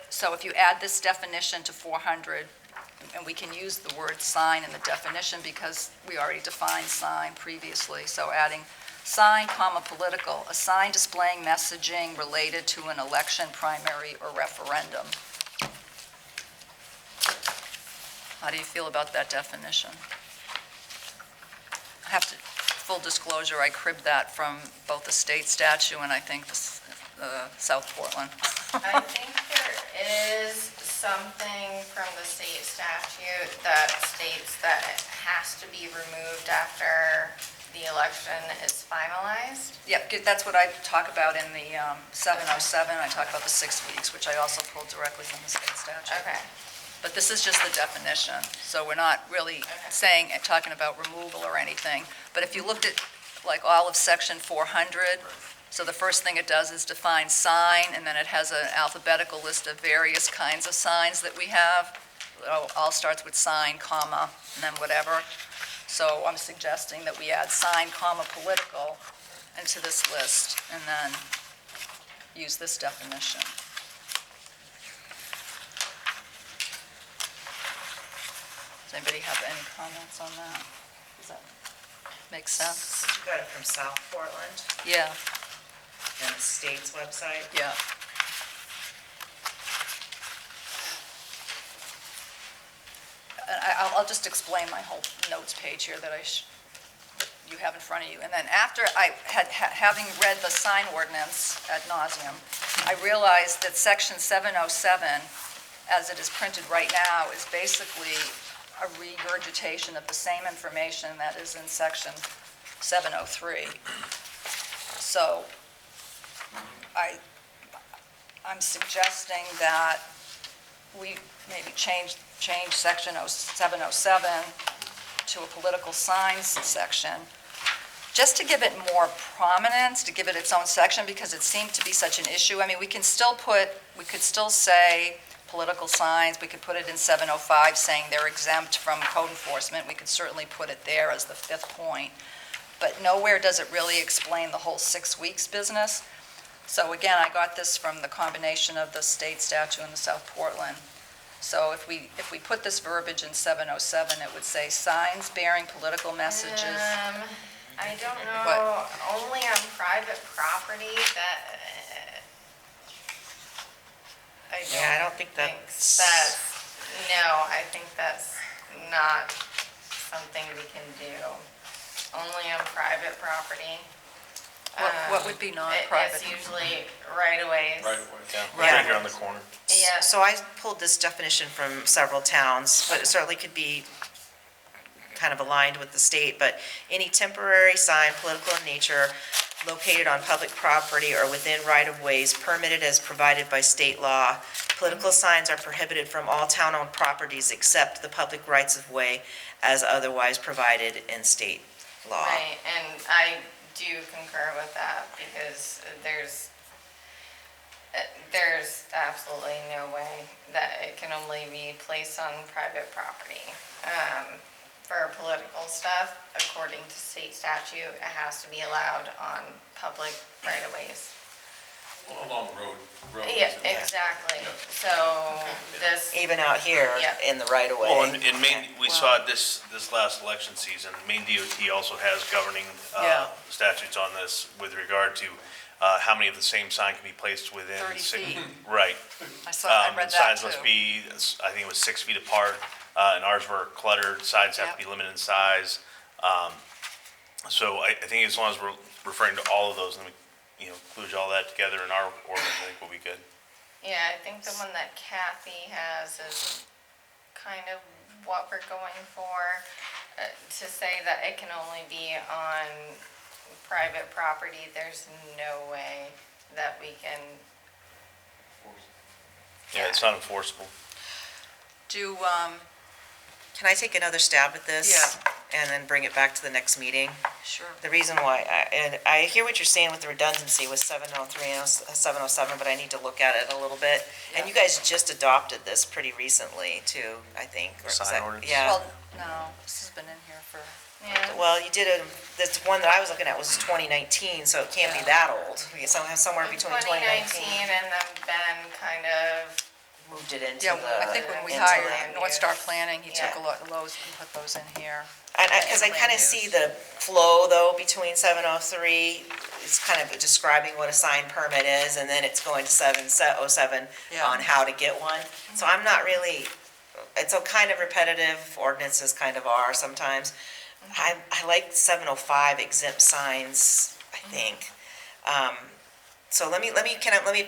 So if you add this definition to 400, and we can use the word sign in the definition because we already defined sign previously, so adding sign, comma, political, a sign displaying messaging related to an election, primary, or referendum. How do you feel about that definition? I have to, full disclosure, I cribbed that from both the state statute and I think South Portland. I think there is something from the state statute that states that it has to be removed after the election is finalized. Yeah, that's what I talk about in the 707. I talk about the 6 weeks, which I also pulled directly from the state statute. Okay. But this is just the definition, so we're not really saying, talking about removal or anything. But if you looked at, like, all of section 400, so the first thing it does is define sign, and then it has an alphabetical list of various kinds of signs that we have. It all starts with sign, comma, and then whatever. So I'm suggesting that we add sign, comma, political into this list, and then use this definition. Does anybody have any comments on that? Does that make sense? You got it from South Portland Yeah, and the state's website. yeah. And I'll just explain my whole notes page here that that you have in front of you. And then after I having read the sign ordinance ad nauseum, I realized that section 707, as it is printed right now, is basically a regurgitation of the same information that is in section 703. So I'm suggesting that we maybe change section 707 to a political signs section, just to give it more prominence, to give it its own section, because it seemed to be such an issue. I mean, we could still say political signs, we could put it in 705 saying they're exempt from code enforcement. We could certainly put it there as the 5th point, but nowhere does it really explain the whole 6 weeks business. So again, I got this from the combination of the state statute and the South Portland. So if we put this verbiage in 707, it would say signs bearing political messages. I don't know, What? only on private property that, Yeah, I don't think that's. I think that's not something we can do. Only on private property. What would be non-private? It's usually right-of-ways. Right away. Yeah, right here on the corner. Yeah. So I pulled this definition from several towns, but it certainly could be kind of aligned with the state, but any temporary sign, political in nature, located on public property or within right-of-ways permitted as provided by state law. Political signs are prohibited from all town-owned properties except the public rights-of-way as otherwise provided in state law. Right, and I do concur with that, because there's absolutely no way that it can only be placed on private property. For political stuff, according to state statute, it has to be allowed on public right-of-ways. Along road. Yeah, exactly. So this, Even out here Yeah. in the right-of-way. Well, in Maine, we saw it this last election season. Maine DOT also has governing Yeah. statutes on this with regard to how many of the same sign can be placed within. 30 feet. Right. I read that Signs too. must be, I think it was 6 feet apart, and ours were cluttered, signs have to be limited in size. So I think as long as we're referring to all of those, and we, include all that together in our ordinance, I think we'll be good. yeah, I think the one that Kathy has is kind of what we're going for, to say that it can only be on private property. There's no way that we can. Yeah, it's not enforceable. Can I take another stab at this? Yeah. And then bring it back to the next meeting? Sure. The reason why, and I hear what you're saying with the redundancy with 703 and 707, but I need to look at it a little bit. And you guys just adopted this pretty recently too, I think. or was Sign that- ordinance? Yeah. Well, no, this has been in here for, Yeah. Well, you did this one that I was looking at was 2019, so it can't be that old. We somewhere between 2019. 2019, and then Ben kind of, Moved it into yeah, the. I think when we into hired land North use. Star Planning, he took Yeah. a lot of those and put those in here. And because I kind of see the flow though between 703, it's kind of describing what a sign permit is, and then it's going to 707 Yeah. on how to get one. So I'm not really, it's a kind of repetitive, ordinances kind of are sometimes. I like 705 exempt signs, I think. So let me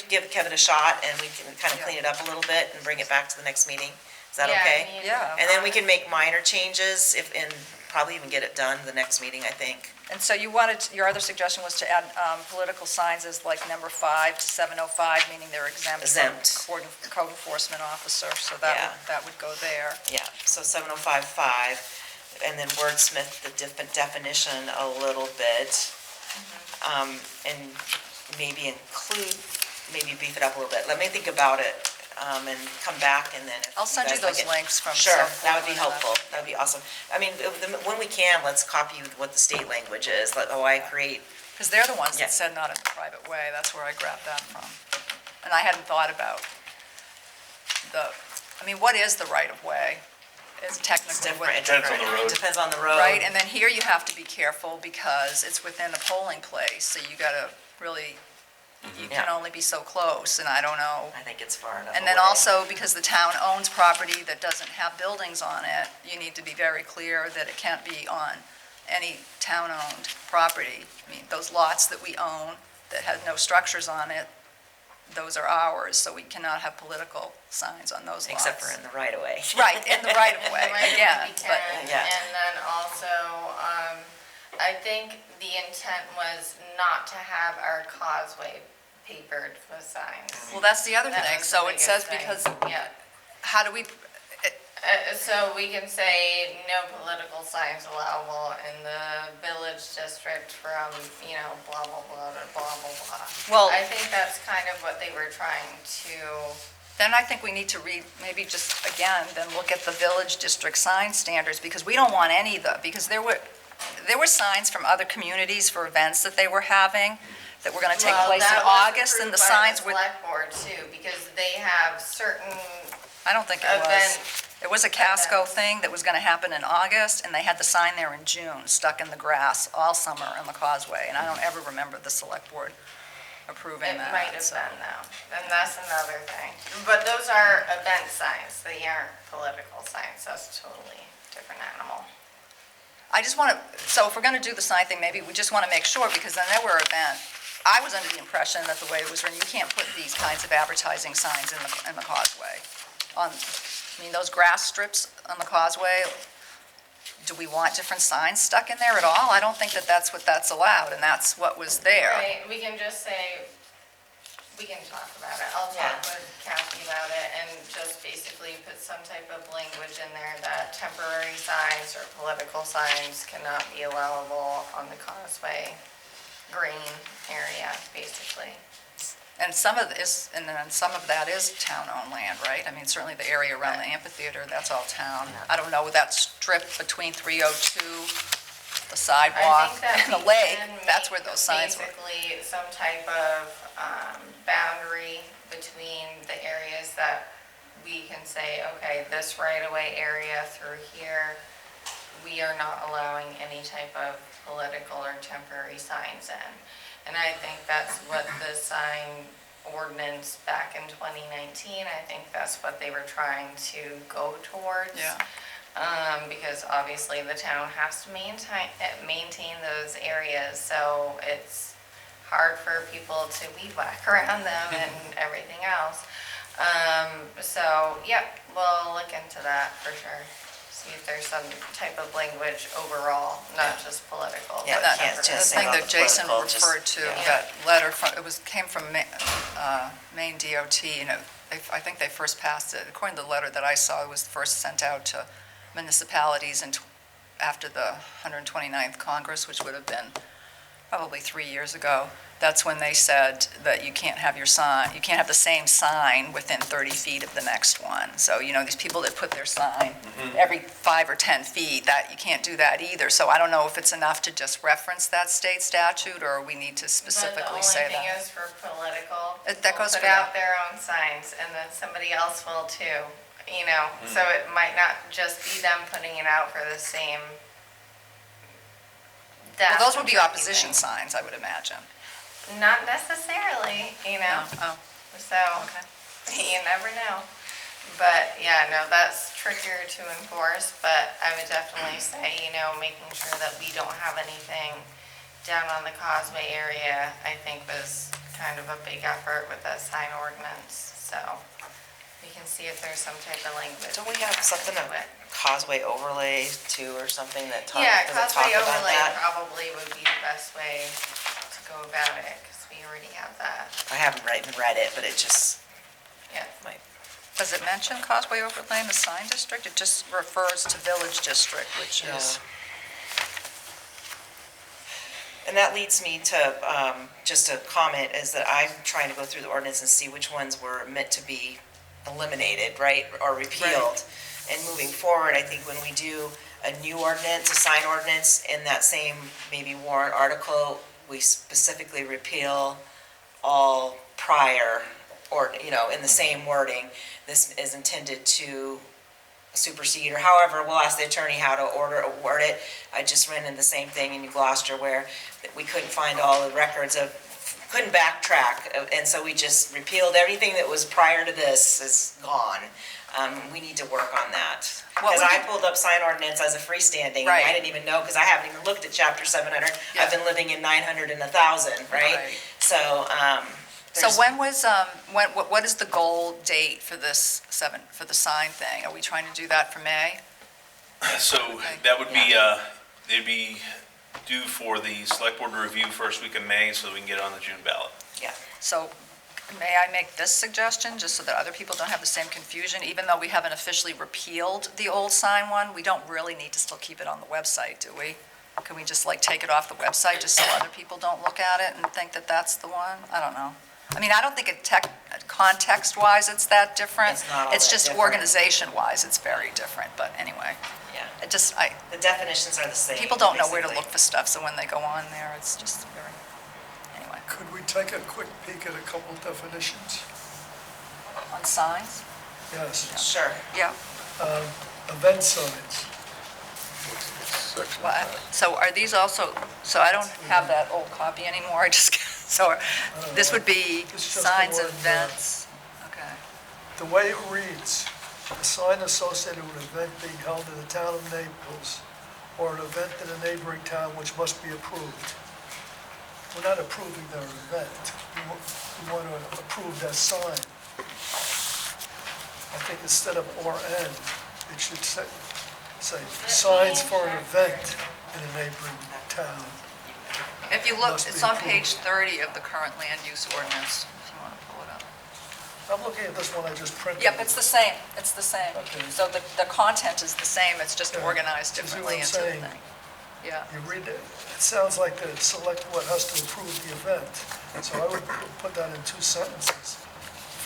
give Kevin a shot, and we can kind of Yeah. clean it up a little bit and bring it back to the next meeting. Is that Yeah, I okay? mean, Yeah. And then we can make minor changes and probably even get it done the next meeting, I think. And so you wanted, your other suggestion was to add political signs as like number 5 to 705, meaning they're exempt Exempt. from code enforcement officer, so Yeah. that would go there. Yeah, so 705.5, and then wordsmith the definition a little bit. And maybe maybe beef it up a little bit. Let me think about it, and come back, and then if I'll send you guys like those it- links from. Sure, South that would be Portland. helpful, that would be awesome. I mean, when we can, let's copy what the state language is, like, I create, Because they're the ones Yeah. that said not in the private way, that's where I grabbed that from. And I hadn't thought about what is the right of way? It's it's technically different, what. it's Depends on different. the road. It depends on the road. Right, and then here you have to be careful because it's within the polling place, so you gotta really, you can Yeah. only be so close, and I don't know. I think it's far enough And then away. also, because the town owns property that doesn't have buildings on it, you need to be very clear that it can't be on any town-owned property. I mean, those lots that we own that have no structures on it, those are ours, so we cannot have political signs on those lots. Except for in the right of way. Right, in the right-of-way, Right, again, we but, can, yeah. and then also, I think the intent was not to have our causeway papered with signs. well, that's the other That thing, was so the it says biggest because, thing, Yeah, how do we, so we can say no political signs allowable in the village district from, blah, blah, blah, to blah, blah, blah. Well- I think that's kind of what they were trying to, then I think we need to read, maybe just, again, then look at the village district sign standards, because we don't want any of the, because there were signs from other communities for events that they were having, that were gonna take well, place in that was August, and the approved by signs were, select board too, because they have certain I don't think it was. event. It was a Casco events. thing that was gonna happen in August, and they had the sign there in June, stuck in the grass all summer on the causeway, and I don't ever remember the select board approving It that. might have so. been though, and that's another thing. But those are event signs, they aren't political signs, that's a totally different animal. I just wanna, so if we're gonna do the sign thing, maybe we just wanna make sure, because then there were I was under the impression that the way it was written, you can't put these kinds of advertising signs in the causeway. Those grass strips on the causeway, do we want different signs stuck in there at all? I don't think that that's allowed, and that's what was there. Right, we can just say, we can talk about it, I'll talk with Kathy about it, and just basically put some type of language in there that temporary signs or political signs cannot be allowable on the causeway green area, basically. And some of that is town-owned land, right? I mean, certainly the area around the amphitheater, that's all town. I don't know, that strip between 302, the sidewalk, and the lake, that's where those signs were. Basically, some type of boundary between the areas that we can say, okay, this right-of-way area through here, we are not allowing any type of political or temporary signs in. And I think that's what the sign ordinance back in 2019, I think that's what they were trying to go towards. Yeah. Because obviously the town has to maintain those areas, so it's hard for people to weed whack around them and everything else. So, yep, we'll look into that for sure. See if there's some type of language overall, not just political. Yeah, but That can't temporary. just the thing about that the Jason political, just- referred to, yeah. that letter came from Maine DOT, I think they first passed it, according to the letter that I saw, it was first sent out to municipalities after the 129th Congress, which would have been probably 3 years ago. That's when they said that you can't have you can't have the same sign within 30 feet of the next one. So, these people that put their sign every 5 or 10 feet, that, you can't do that either. So I don't know if it's enough to just reference that state statute, or we need to specifically say But the only thing that. is for political, That goes they'll for put out that. their own signs, and then somebody else will too, so it might not just be them putting it out for the same. Well, those would be That's the tricky opposition thing. signs, I would imagine. Not necessarily, Oh, so, okay. you never know. But, yeah, no, that's trickier to enforce, but I would definitely say, making sure that we don't have anything down on the causeway area, I think was kind of a big effort with a sign ordinance, so we can see if there's some type of language. Don't we have something into of it. Causeway overlay too, or something that talks, Yeah, does it talk Causeway about overlay that? probably would be the best way to go about it, because we already have that, I haven't read it, but it just yeah. might. Does it mention Causeway overlay in the sign district? It just refers to village district, which is, And that leads me to, just a comment, is that I'm trying to go through the ordinance and see which ones were meant to be eliminated, right, or repealed. And moving forward, I think when we do a new ordinance, a sign ordinance, in that same maybe warrant article, we specifically repeal all prior, or, in the same wording. This is intended to supersede, or however, we'll ask the attorney how to word it. I just ran into the same thing in New Gloucester where we couldn't find all the records couldn't backtrack, and so we just repealed everything that was prior to this is gone. We need to work on that. What Because would I you- pulled up sign ordinance as a freestanding, and Right. I didn't even know, because I haven't even looked at chapter 700. Yeah. I've been living in 900 and 1,000, right? Right. So, so there's- when was, what is the goal date for this for the sign thing? Are we trying to do that for May? So Okay. that would be, it'd be due for the select board to review first week of May, so we can get it on the June ballot. So may I make this suggestion, just so that other people don't have the same confusion? Even though we haven't officially repealed the old sign one, we don't really need to still keep it on the website, do we? Can we just take it off the website, just so other people don't look at it and think that that's the one? I don't know. I mean, I don't think context-wise it's that different. It's not all It's that just different. organization-wise, it's very different, but anyway. Yeah. The definitions are the same. People don't know where to basically. look for stuff, so when they go on there, it's just very, anyway. Could we take a quick peek at a couple definitions? On signs? Yes. Sure. Yeah. Event signs. Section Well, five. so are these also, so I don't have that old copy anymore, I just, so this would be It's just signs, the word, events, okay. The way it reads, a sign associated with an event being held in the town of Naples or an event in a neighboring town which must be approved. We're not approving their event. We want to approve that sign. I think instead of or and, it should say signs for an event in a neighboring town. If you look, Must it's be on approved. page 30 of the current land use ordinance, if you want to pull it up. I'm looking at this one I just printed. Yep, it's the same, it's the same. Okay. So the content is the same, it's just Yeah. organized You see what differently I'm into the saying? thing. Yeah. You read it, it sounds like the select board has to approve the event. So I would put that in two sentences.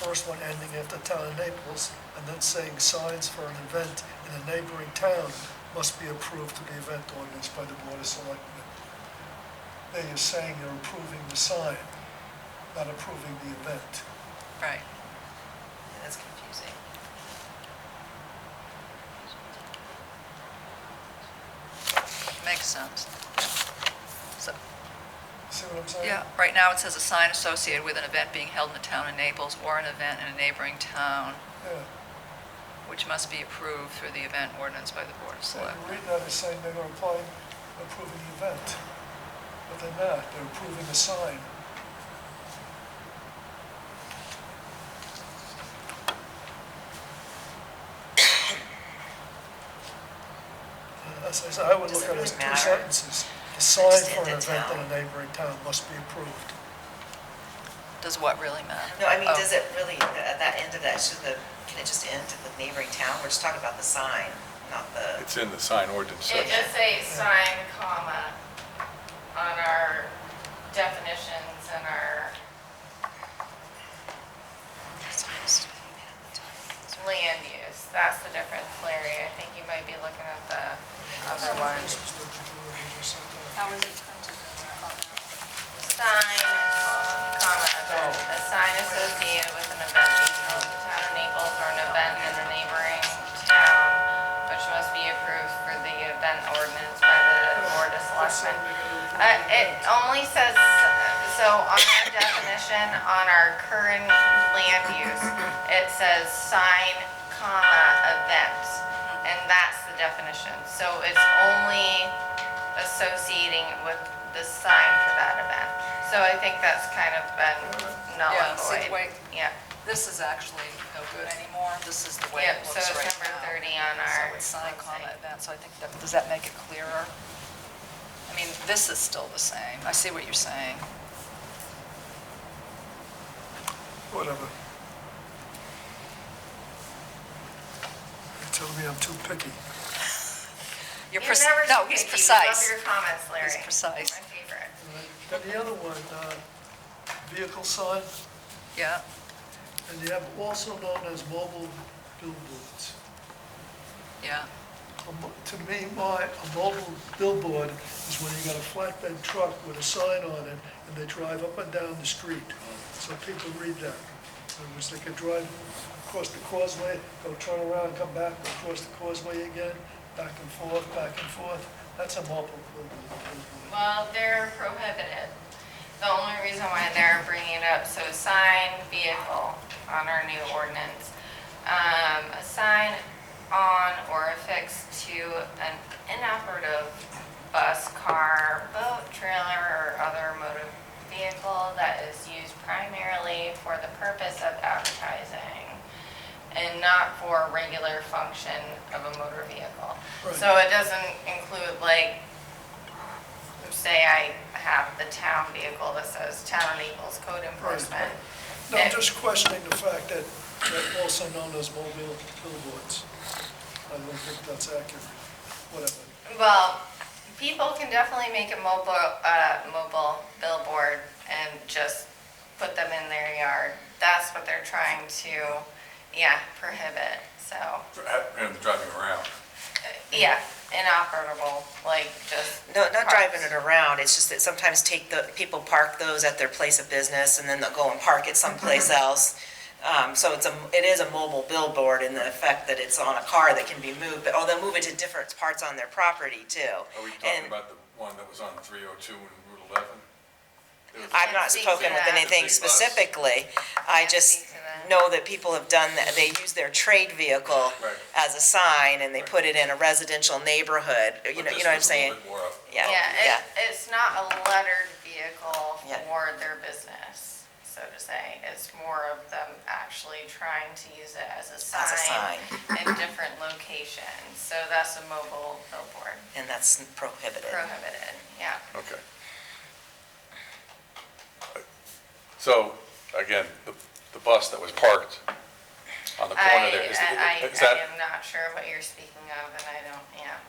First one ending after town of Naples, and then saying signs for an event in a neighboring town must be approved to the event ordinance by the board of selectmen. Then you're saying you're approving the sign, not approving the event. Right. That's confusing. Makes sense. So, See what I'm saying? yeah, right now it says a sign associated with an event being held in the town of Naples or an event in a neighboring town, Yeah. which must be approved through the event ordinance by the Board of So you Selectmen. read that as saying they're applying, approving the event. But they're not, they're approving the sign. As I said, I would Does look it at it as really two matter? sentences. The sign Just for an end in event in town. a neighboring town must be approved. Does what really matter? No, I mean, Oh. does it really, at that end of that, can it just end at the neighboring town? We're just talking about the sign, not the, It's in the sign ordinance It section. does say sign, comma, on our definitions and our land use. That's the difference, Larry. I think you might be looking at the other one. This was the majority or something. How is it printed? Sign, comma, event. A sign associated with an event being held in the town of Naples or an event in a neighboring town, which must be approved for the event ordinance by the Board of Selectmen. It only says, so on our definition, on our current land use, it says sign, comma, event, and that's the definition. So it's only associating with the sign for that event. So I think that's kind of been null Yeah, and see the void. way, Yeah, this is actually no good anymore. This is the way yep, it so looks it's right number now. 30 on our. So it's sign, website. comment, event, so I think that, does that make it clearer? I mean, this is still the same. I see what you're saying. Whatever. You're telling me I'm too picky. You're You're never no, too he's picky. We love precise. your comments, Larry. He's precise. My favorite. Then the other one, vehicle sign, Yeah, and you have also known as mobile billboards. yeah. To me, a mobile billboard is when you got a flatbed truck with a sign on it, and they drive up and down the street, so people read that. In other words, they could drive across the causeway, go turn around, come back, go across the causeway again, back and forth, back and forth. That's a mobile billboard. Well, they're prohibited. The only reason why they're bringing it up, so sign, vehicle on our new ordinance. A sign on or affixed to an inoperative bus, car, boat, trailer, or other motor vehicle that is used primarily for the purpose of advertising and not for regular function of a motor vehicle. Right. So it doesn't include, like, say I have the town vehicle that says Town of Naples Code Enforcement. No, I'm just questioning the fact that they're also known as mobile billboards. I don't think that's accurate, whatever. Well, people can definitely make a mobile billboard and just put them in their yard. That's what they're trying to, prohibit, so. And driving around. Yeah, inoperable, like just. No, not cars. driving it around, it's just that sometimes people park those at their place of business and then they'll go and park it someplace else. So it is a mobile billboard in the effect that it's on a car that can be moved, but, they'll move it to different parts on their property too. Are we talking about the one that was on 302 and Route 11? I'm not Speak to spoken with that. anything Big bus. specifically, I just speak to that. know that people have done that, they use their trade vehicle Right. as a sign and they put it in a residential neighborhood, you know what I'm saying? Yeah, Yeah, it's not a lettered vehicle Yeah. for their business, so to say. It's more of them actually trying to use it as a sign in different locations. So that's a mobile billboard, And that's prohibited. prohibited, yeah. Okay. So, again, the bus that was parked on the corner there, is I that? am not sure what you're speaking of, and I don't,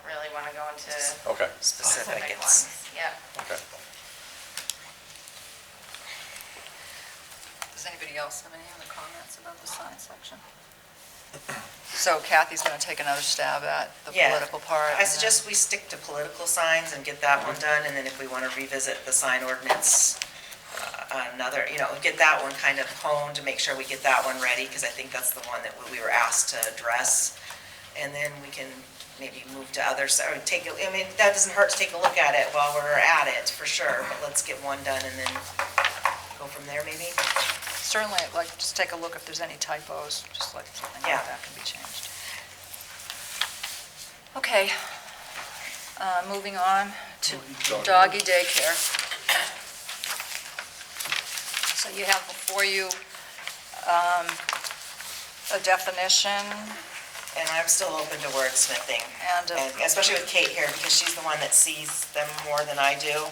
really want to go into Okay, Specific, specific it's, ones. Yep. okay. Does anybody else have any other comments about the sign section? So Kathy's going to take another stab at the Yeah. political part. I suggest we stick to political signs and get that one done, and then if we want to revisit the sign ordinance, get that one kind of honed to make sure we get that one ready, because I think that's the one that we were asked to address. And then we can maybe move to others, or that doesn't hurt to take a look at it while we're at it, for sure, but let's get one done and then go from there, maybe? Certainly, just take a look if there's any typos, just like something Yeah. like that can be changed. Okay, moving on to doggy daycare. So you have before you a definition And I'm still open to wordsmithing, and and especially with Kate here, because she's the one that sees them more than I do.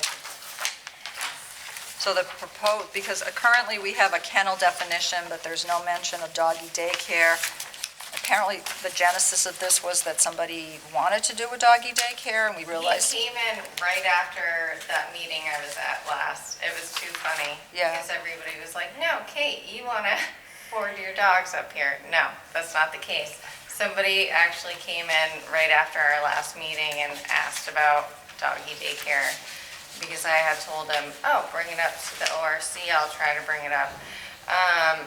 so the proposed, because currently we have a kennel definition, but there's no mention of doggy daycare. Apparently, the genesis of this was that somebody wanted to do a doggy daycare, and we realized, He came in right after that meeting I was at last. It was too funny. Yeah. Because everybody was like, no, Kate, you want to board your dogs up here. No, that's not the case. Somebody actually came in right after our last meeting and asked about doggy daycare because I had told them, oh, bring it up to the ORC, I'll try to bring it up.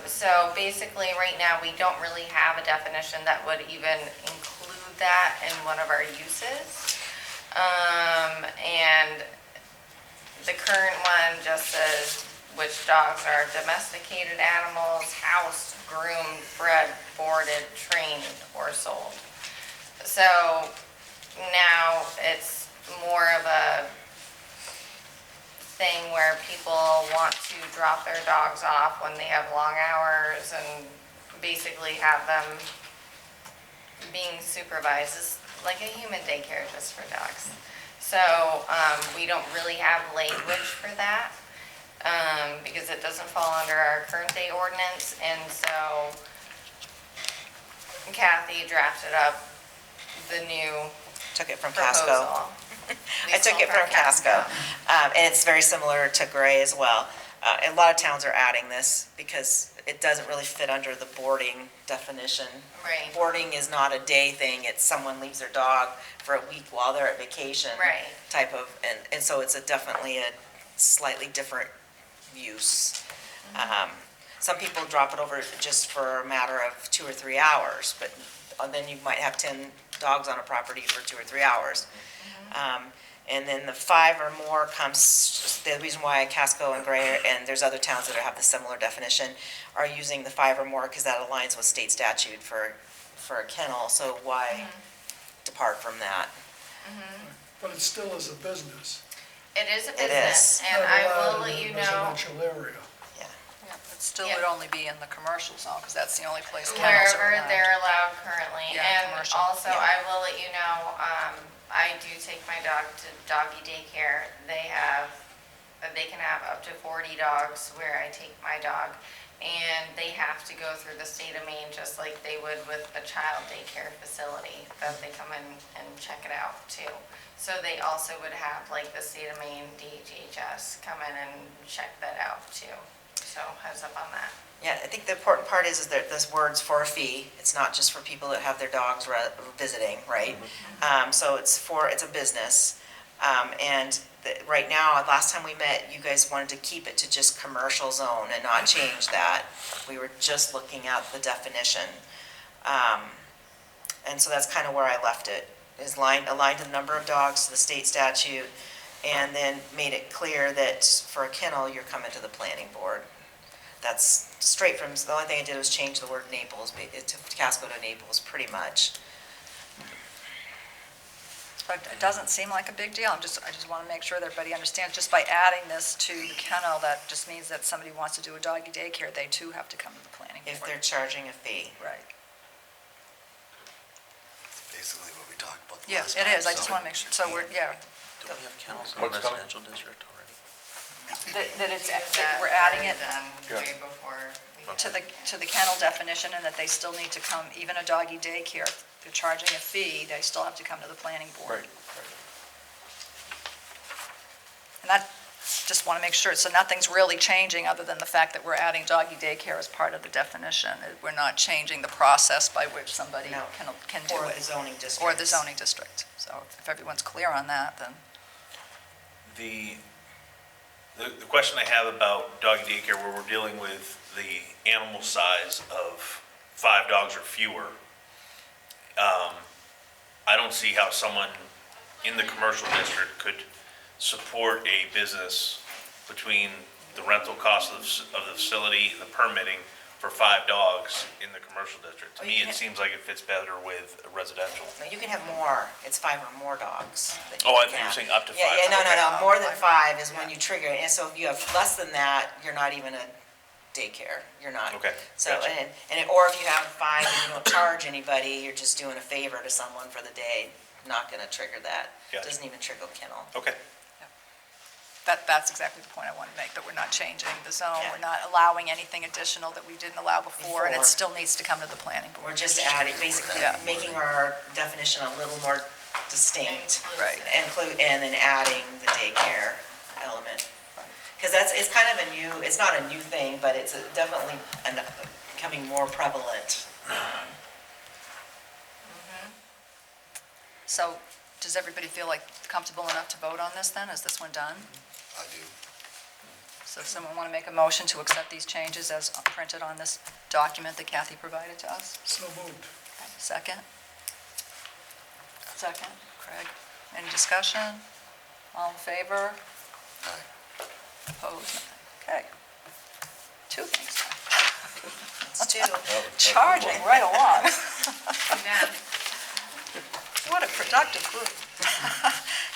So basically, right now, we don't really have a definition that would even include that in one of our uses. And the current one just says which dogs are domesticated animals, housed, groomed, bred, boarded, trained, or sold. So now it's more of a thing where people want to drop their dogs off when they have long hours and basically have them being supervised. It's like a human daycare just for dogs. So, we don't really have language for that, because it doesn't fall under our current day ordinance, and so Kathy drafted up the new Took it from Casco. proposal. I took it from Casco. And it's very similar to Gray as well. A lot of towns are adding this because it doesn't really fit under the boarding definition. Right. Boarding is not a day thing, it's someone leaves their dog for a week while they're at vacation. Right. Type of, and so it's definitely a slightly different use. Some people drop it over just for a matter of 2 or 3 hours, but then you might have 10 dogs on a property for 2 or 3 hours. And then the 5 or more comes, the reason why Casco and Gray, and there's other towns that have the similar definition, are using the 5 or more because that aligns with state statute for a kennel, so why depart from that? But it still is a business. It is a It business, is. and Not I allowed will in let a you know Residential area. It still Yeah. would only be in the commercial zone, because that's the only place kennels are wherever allowed. they're allowed currently. Yeah, And commercial. also, Yeah. I will let you know, I do take my dog to doggy daycare. They can have up to 40 dogs where I take my dog. And they have to go through the state of Maine just like they would with a child daycare facility, that they come in and check it out too. So they also would have like the state of Maine DHHS come in and check that out too. So heads up on that. Yeah, I think the important part is that there's words for a fee. It's not just for people that have their dogs visiting, right? So it's a business. And right now, last time we met, you guys wanted to keep it to just commercial zone and not change that. We were just looking at the definition. And so that's kind of where I left it, is aligned the number of dogs to the state statute, and then made it clear that for a kennel, you're coming to the planning board. That's straight from, the only thing I did was change the word Naples, to Casco to Naples, pretty much. But it doesn't seem like a big deal. I just want to make sure that everybody understands, just by adding this to the kennel, that just means that somebody wants to do a doggy daycare, they too have to come to the planning board. If they're charging a fee. Right. Basically what we talked about the Yes, last it time. is. I just want to make sure, so we're, yeah, Don't we have kennels in What's the coming? residential district already? that we're adding it Way before. to the kennel definition, and that they still need to come, even a doggy daycare, if they're charging a fee, they still have to come to the planning board. Right. And that, just want to make sure, so nothing's really changing other than the fact that we're adding doggy daycare as part of the definition. We're not changing the process by which somebody No. can do Or it. the zoning district. Or the zoning district. So if everyone's clear on that, then. The question I have about doggy daycare, where we're dealing with the animal size of 5 dogs or fewer, I don't see how someone in the commercial district could support a business between the rental cost of the facility, the permitting for 5 dogs in the commercial district. To Oh, me, you it can't- seems like it fits better with residential. No, you can have more, it's 5 or more dogs. that Oh, I can thought you were have. saying up to 5. Yeah, no, Okay. no, more than 5 is when you trigger it, and so if you have less than that, you're not even a daycare, you're not. Okay, So, gotcha. or if you have 5 and you don't charge anybody, you're just doing a favor to someone for the day, not gonna trigger that. Gotcha. Doesn't even trigger kennel. Okay. That's exactly the point I want to make, that we're not changing the zone. Yeah. We're not allowing anything additional that we didn't allow before, and it Before. still needs to come to the planning board. We're just adding, basically Yeah. making our definition a little more distinct. Right. And then adding the daycare element. Because it's kind of a new, it's not a new thing, but it's definitely becoming more prevalent. So, does everybody feel like comfortable enough to vote on this then? Is this one done? I do. So if someone want to make a motion to accept these changes as printed on this document that Kathy provided to us? So moved. Second? Second. Craig, any discussion? All in favor? Aye. Opposed? Okay. 2 things. It's two. Charging right along. Yeah. What a productive group.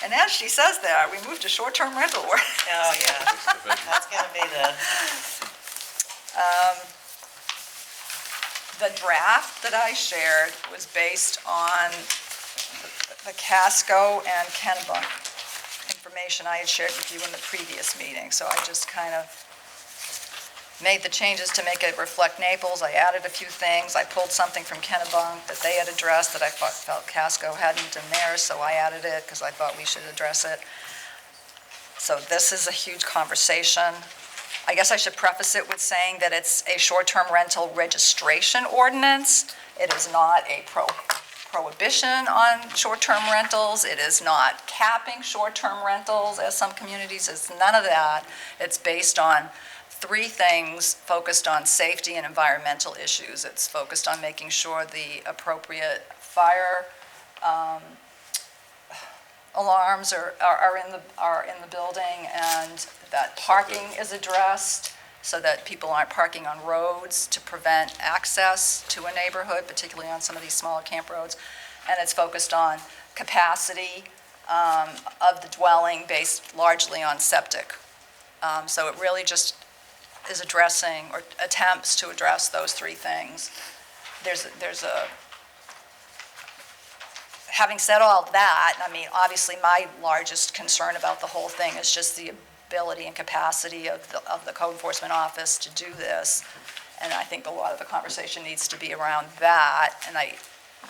And as she says that, we moved to short-term rental. Oh, yeah, that's gonna be The draft that I shared was based on the Casco and Kennebunk information I had shared with you in the previous meeting. So I just kind of made the changes to make it reflect Naples. I added a few things. I pulled something from Kennebunk that they had addressed that I felt Casco hadn't in theirs, so I added it because I thought we should address it. So this is a huge conversation. I guess I should preface it with saying that it's a short-term rental registration ordinance. It is not a prohibition on short-term rentals. It is not capping short-term rentals, as some communities. It's none of that. It's based on three things focused on safety and environmental issues. It's focused on making sure the appropriate fire alarms are in the building, and that parking is addressed so that people aren't parking on roads to prevent access to a neighborhood, particularly on some of these smaller camp roads. And it's focused on capacity of the dwelling based largely on septic. So it really just is addressing or attempts to address those three things. Having said all that, I mean, obviously my largest concern about the whole thing is just the ability and capacity of the code enforcement office to do this. And I think a lot of the conversation needs to be around that. And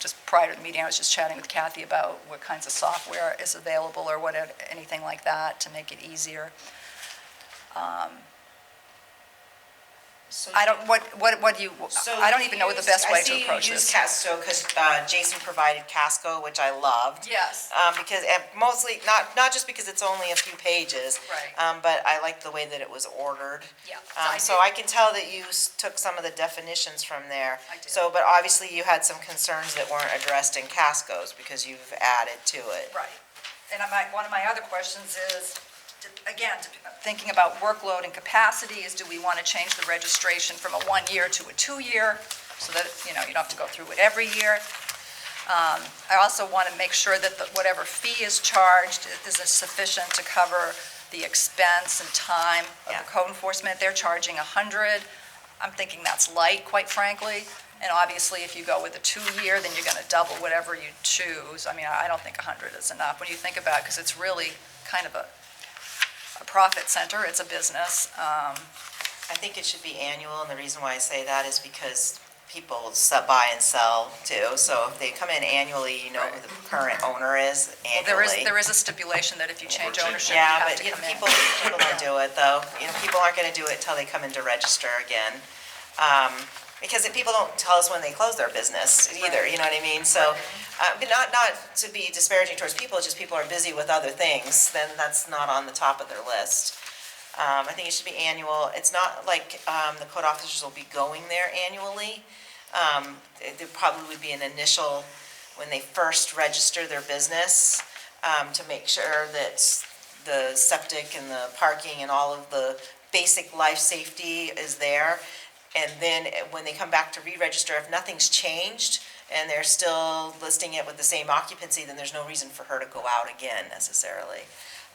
just prior to the meeting, I was just chatting with Kathy about what kinds of software is available or anything like that to make it easier. So I don't, what do you, I don't even know what the best way to approach I see you use this. Casco, because Jason provided Casco, which I loved. Yes. Because, and mostly, not just because it's only a few pages. Right. But I liked the way that it was ordered. Yeah. So I can tell that you took some of the definitions from there. I did. So, but obviously you had some concerns that weren't addressed in Casco's because you've added to it. Right. And one of my other questions is, again, thinking about workload and capacity, is do we want to change the registration from a 1 year to a 2 year so that, you don't have to go through it every year? I also want to make sure that whatever fee is charged is sufficient to cover the expense and time of the code enforcement. They're charging $100. I'm thinking that's light, quite frankly. And obviously, if you go with a 2 year, then you're going to double whatever you choose. I mean, I don't think 100 is enough when you think about it, because it's really kind of a profit center. It's a business. I think it should be annual, and the reason why I say that is because people buy and sell too. So if they come in annually, you know who the current owner is annually. There is a stipulation that if you change ownership, you Yeah, have but to come in. people don't do it though. People aren't gonna do it until they come in to register again. Because people don't tell us when they close their business either, you know what I mean? So, but not to be disparaging towards people, it's just people are busy with other things, then that's not on the top of their list. I think it should be annual. It's not like the code officers will be going there annually. There probably would be an initial, when they first register their business, to make sure that the septic and the parking and all of the basic life safety is there. And then when they come back to re-register, if nothing's changed and they're still listing it with the same occupancy, then there's no reason for her to go out again necessarily.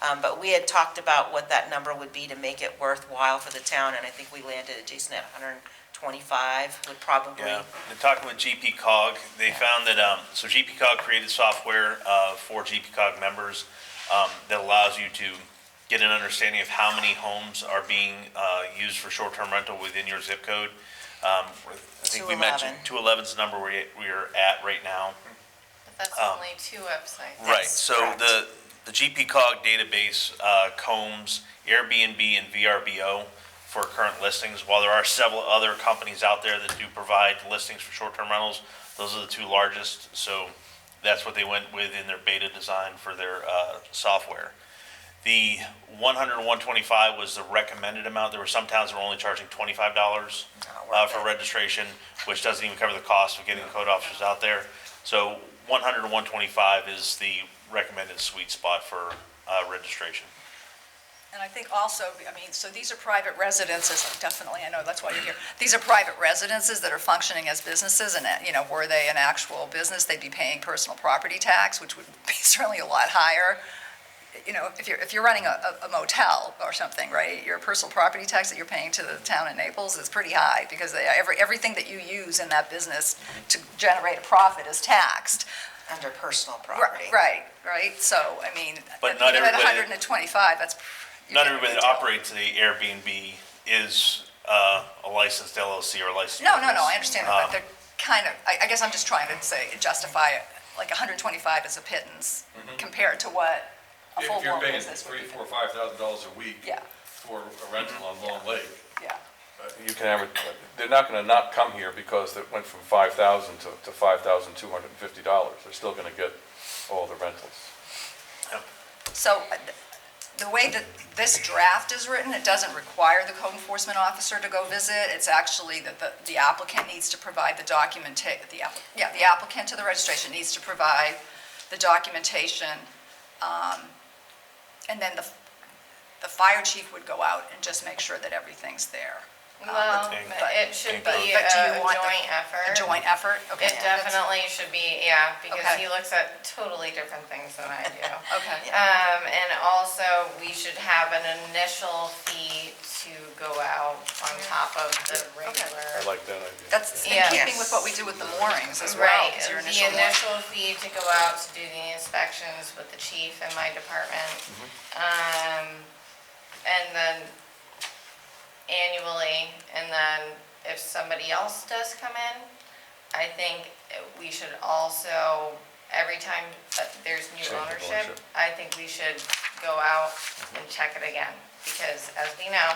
But we had talked about what that number would be to make it worthwhile for the town, and I think we landed at Jason at 125 would probably. Yeah, and talking with GP Cog, they found that, so GP Cog created software for GP Cog members that allows you to get an understanding of how many homes are being used for short-term rental within your zip code. I think we mentioned 211 is the number we are at right now. But that's only 2 websites. Right, so correct. the GP Cog database combs Airbnb and VRBO for current listings. While there are several other companies out there that do provide listings for short-term rentals, those are the 2 largest. So that's what they went with in their beta design for their software. The 100 and 125 was the recommended amount. There were some towns that were only charging $25 for registration, which doesn't even cover the cost of getting the code officers out there. So 100 and 125 is the recommended sweet spot for registration. And I think also, I mean, so these are private residences, definitely, I know that's why you're here. These are private residences that are functioning as businesses, and, were they an actual business, they'd be paying personal property tax, which would be certainly a lot higher if you're running a motel or something, right, your personal property tax that you're paying to the town of Naples is pretty high, because everything that you use in that business to generate a profit is taxed. Under personal property. Right, so, I mean, But not even at everybody- 125, that's. Not everybody that operates the Airbnb is a licensed LLC or licensed. No, business. I understand that, but they're kind of, I guess I'm just trying to say, justify it, like 125 is a pittance compared to what a If you're full-blown paying business would be. $3,000, $4,000, $5,000 a week Yeah. for a rental on Long Lake, Yeah, You can average, they're not gonna not come here because it went from 5,000 to $5,250. They're still gonna get all the rentals. so the way that this draft is written, it doesn't require the code enforcement officer to go visit. It's actually that the applicant needs to provide the the applicant to the registration needs to provide the documentation. And then the fire chief would go out and just make sure that everything's there. Well, but- it should but be do you a want joint A effort. joint effort? Okay. It definitely should be, yeah, because Okay. he looks at totally different things than I do. Okay. And also, we should have an initial fee to go out on top of the regular. I like that idea. That's in Yeah. keeping with what we do with the moorings as well. Right, is your the initial mooring. initial fee to go out to do the inspections with the chief and my department. And then annually, and then if somebody else does come in, I think we should also, every time there's new Change of ownership, ownership. I think we should go out and check it again. Because as we know,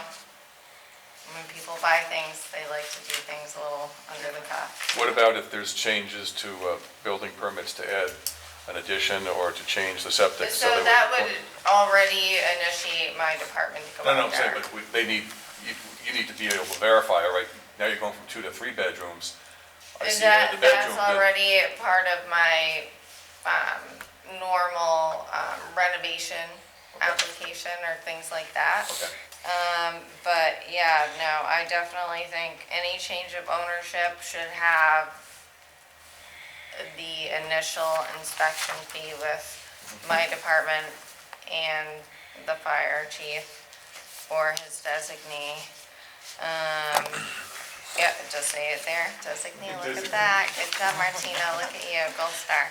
when people buy things, they like to do things a little under the cuff. What about if there's changes to building permits to add an addition or to change the septic? So that would already initiate my department to go No, out I'm saying, there. but they need, you need to be able to verify, all right, now you're going from 2 to 3 bedrooms. I see you add the bedroom. That's already part of my normal renovation application or things like that. Okay. But yeah, no, I definitely think any change of ownership should have the initial inspection fee with my department and the fire chief or his designee. Yeah, just say it there, designee, look at that, good job, Martina, look at you, gold star.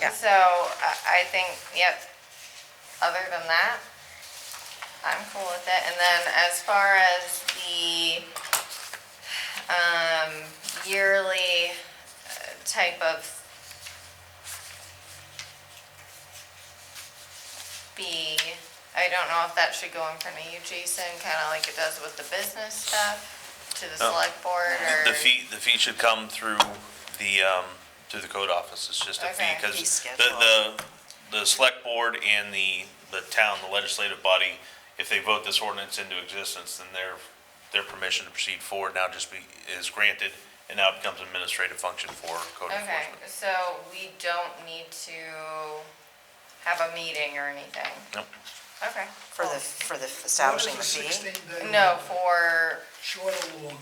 Yeah. So I think, yep, other than that, I'm cool with it. And then as far as the yearly type of fee, I don't know if that should go in front of you, Jason, kind of like it does with the business stuff, to the No. select board, or? The fee should come through the code office. It's just a fee, Okay. because Fee schedule. the select board and the town, the legislative body, if they vote this ordinance into existence, then their permission to proceed forward now is granted, and now it becomes an administrative function for code Okay, enforcement. so we don't need to have a meeting or anything? Nope. Okay. For the establishing the What is a fee? 16-day? No, for Short or long?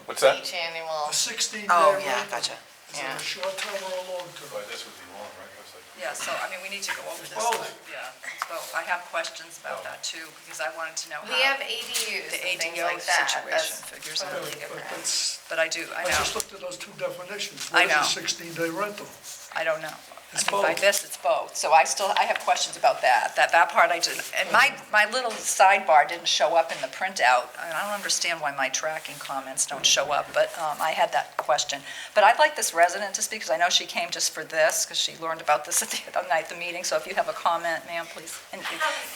What's that? each annual, A 16-day Oh, rental? yeah, gotcha. Is it Yeah. a short term or a long term? but this would be long, right? That's like- Yeah, so, I mean, we need to go over this. both. Yeah, so I have questions about that too, because I wanted to know how. we have ADUs The and things ADU like that, situation that's figures out. totally But different. that's, But I I just know, looked at those two definitions. I know. What is a 16-day rental? I don't know. It's I think by both. this, it's both, so I have questions about that part I didn't, and my little sidebar didn't show up in the printout, and I don't understand why my tracking comments don't show up, but I had that question. But I'd like this resident to speak, because I know she came just for this, because she learned about this at the other night, the meeting, so if you have a comment, ma'am, please. And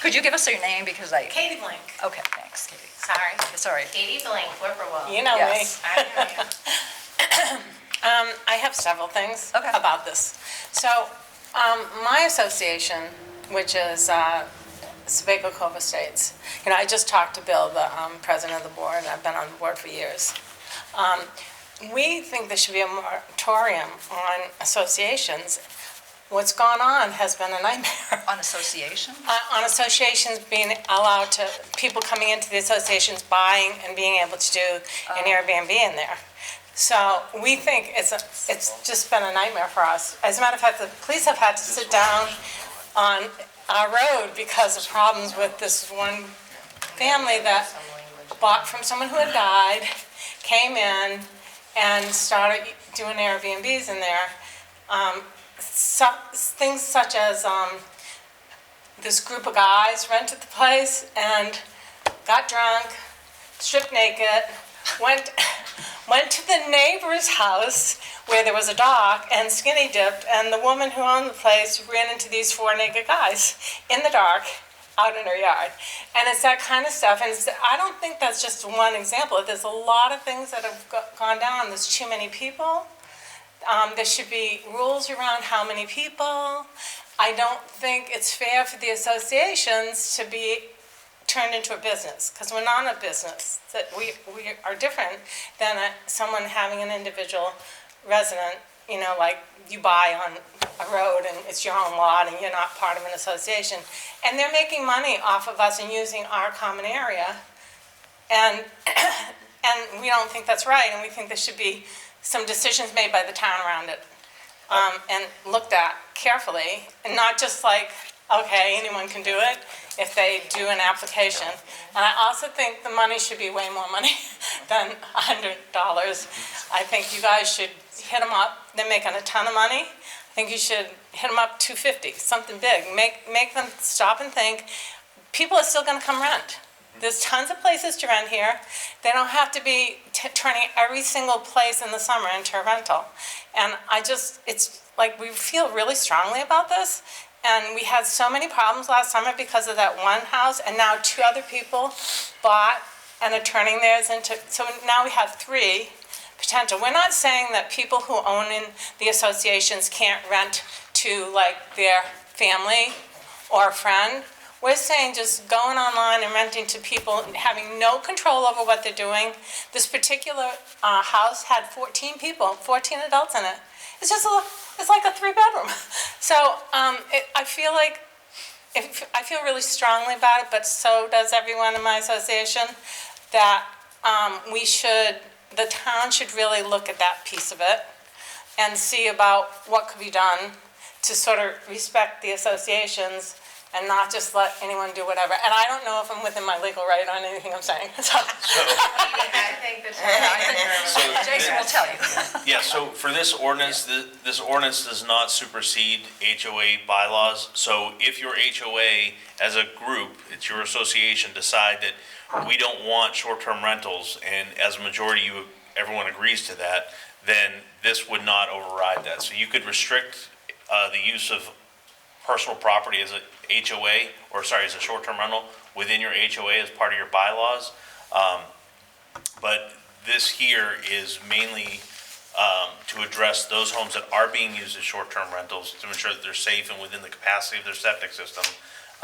could you give us your name, because Katie Blank, okay, thanks, Katie. sorry. Sorry. Katie Blank, Whippoorwill. You know me. Yes. I know you. I have several things Okay. about this. So, my association, which is Sebago Cove Estates, I just talked to Bill, the president of the board, and I've been on the board for years. We think there should be a moratorium on associations. What's gone on has been a nightmare. On association? On associations being allowed to, people coming into the associations buying and being able to do an Airbnb in there. So we think it's just been a nightmare for us. As a matter of fact, the police have had to sit down on our road because of problems with this one family that bought from someone who had died, came in and started doing Airbnbs in there. Things such as this group of guys rented the place and got drunk, stripped naked, went to the neighbor's house where there was a dock and skinny dipped, and the woman who owned the place ran into these 4 naked guys in the dark out in her yard. And it's that kind of stuff, and I don't think that's just one example. There's a lot of things that have gone down. There's too many people. There should be rules around how many people. I don't think it's fair for the associations to be turned into a business, because we're not a business. That we are different than someone having an individual resident, you know, like you buy on a road and it's your own lot and you're not part of an association. And they're making money off of us and using our common area. And we don't think that's right, and we think there should be some decisions made by the town around it, and looked at carefully, and not just like, okay, anyone can do it if they do an application. And I also think the money should be way more money than $100. I think you guys should hit them up. They're making a ton of money. I think you should hit them up $250, something big. Make them stop and think. People are still going to come rent. There's tons of places to rent here. They don't have to be turning every single place in the summer into a rental. And it's like we feel really strongly about this. And we had so many problems last summer because of that one house, and now 2 other people bought and are turning theirs into, so now we have 3 potential. We're not saying that people who own in the associations can't rent to like their family or a friend. We're saying just going online and renting to people, having no control over what they're doing. This particular house had 14 people, 14 adults in it. It's just it's like a 3-bedroom. So I feel really strongly about it, but so does everyone in my association, that the town should really look at that piece of it and see about what could be done to sort of respect the associations and not just let anyone do whatever. And I don't know if I'm within my legal right on anything I'm saying. So. I think that Jason will tell you. Yeah, so for this ordinance, this ordinance does not supersede HOA bylaws. So if your HOA as a group, it's your association, decide that we don't want short-term rentals, and as a majority everyone agrees to that, then this would not override that. So you could restrict the use of personal property as a HOA, as a short-term rental within your HOA as part of your bylaws. But this here is mainly to address those homes that are being used as short-term rentals, to ensure that they're safe and within the capacity of their septic system.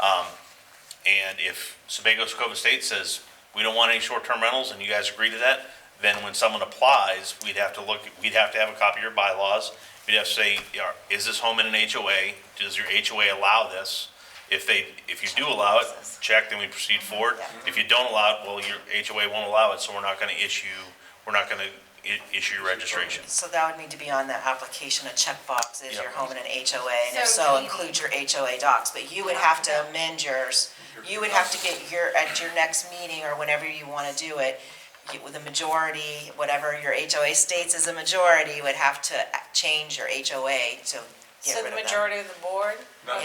And if Sebago Cove State says, we don't want any short-term rentals, and you guys agree to that, then when someone applies, we'd have to have a copy of your bylaws. We'd have to say, is this home in an HOA? Does your HOA allow this? If you do allow it, check, then we proceed forward. If you don't allow it, well, your HOA won't allow it, so we're not gonna issue your registration. So that would need to be on the application, a checkbox, is your home in an HOA, and if So so, Katie- include your HOA docs, but you would have to amend yours. You would have to get at your next meeting, or whenever you wanna do it, with a majority, whatever your HOA states as a majority, would have to change your HOA to get So rid the of them. majority of the board? No,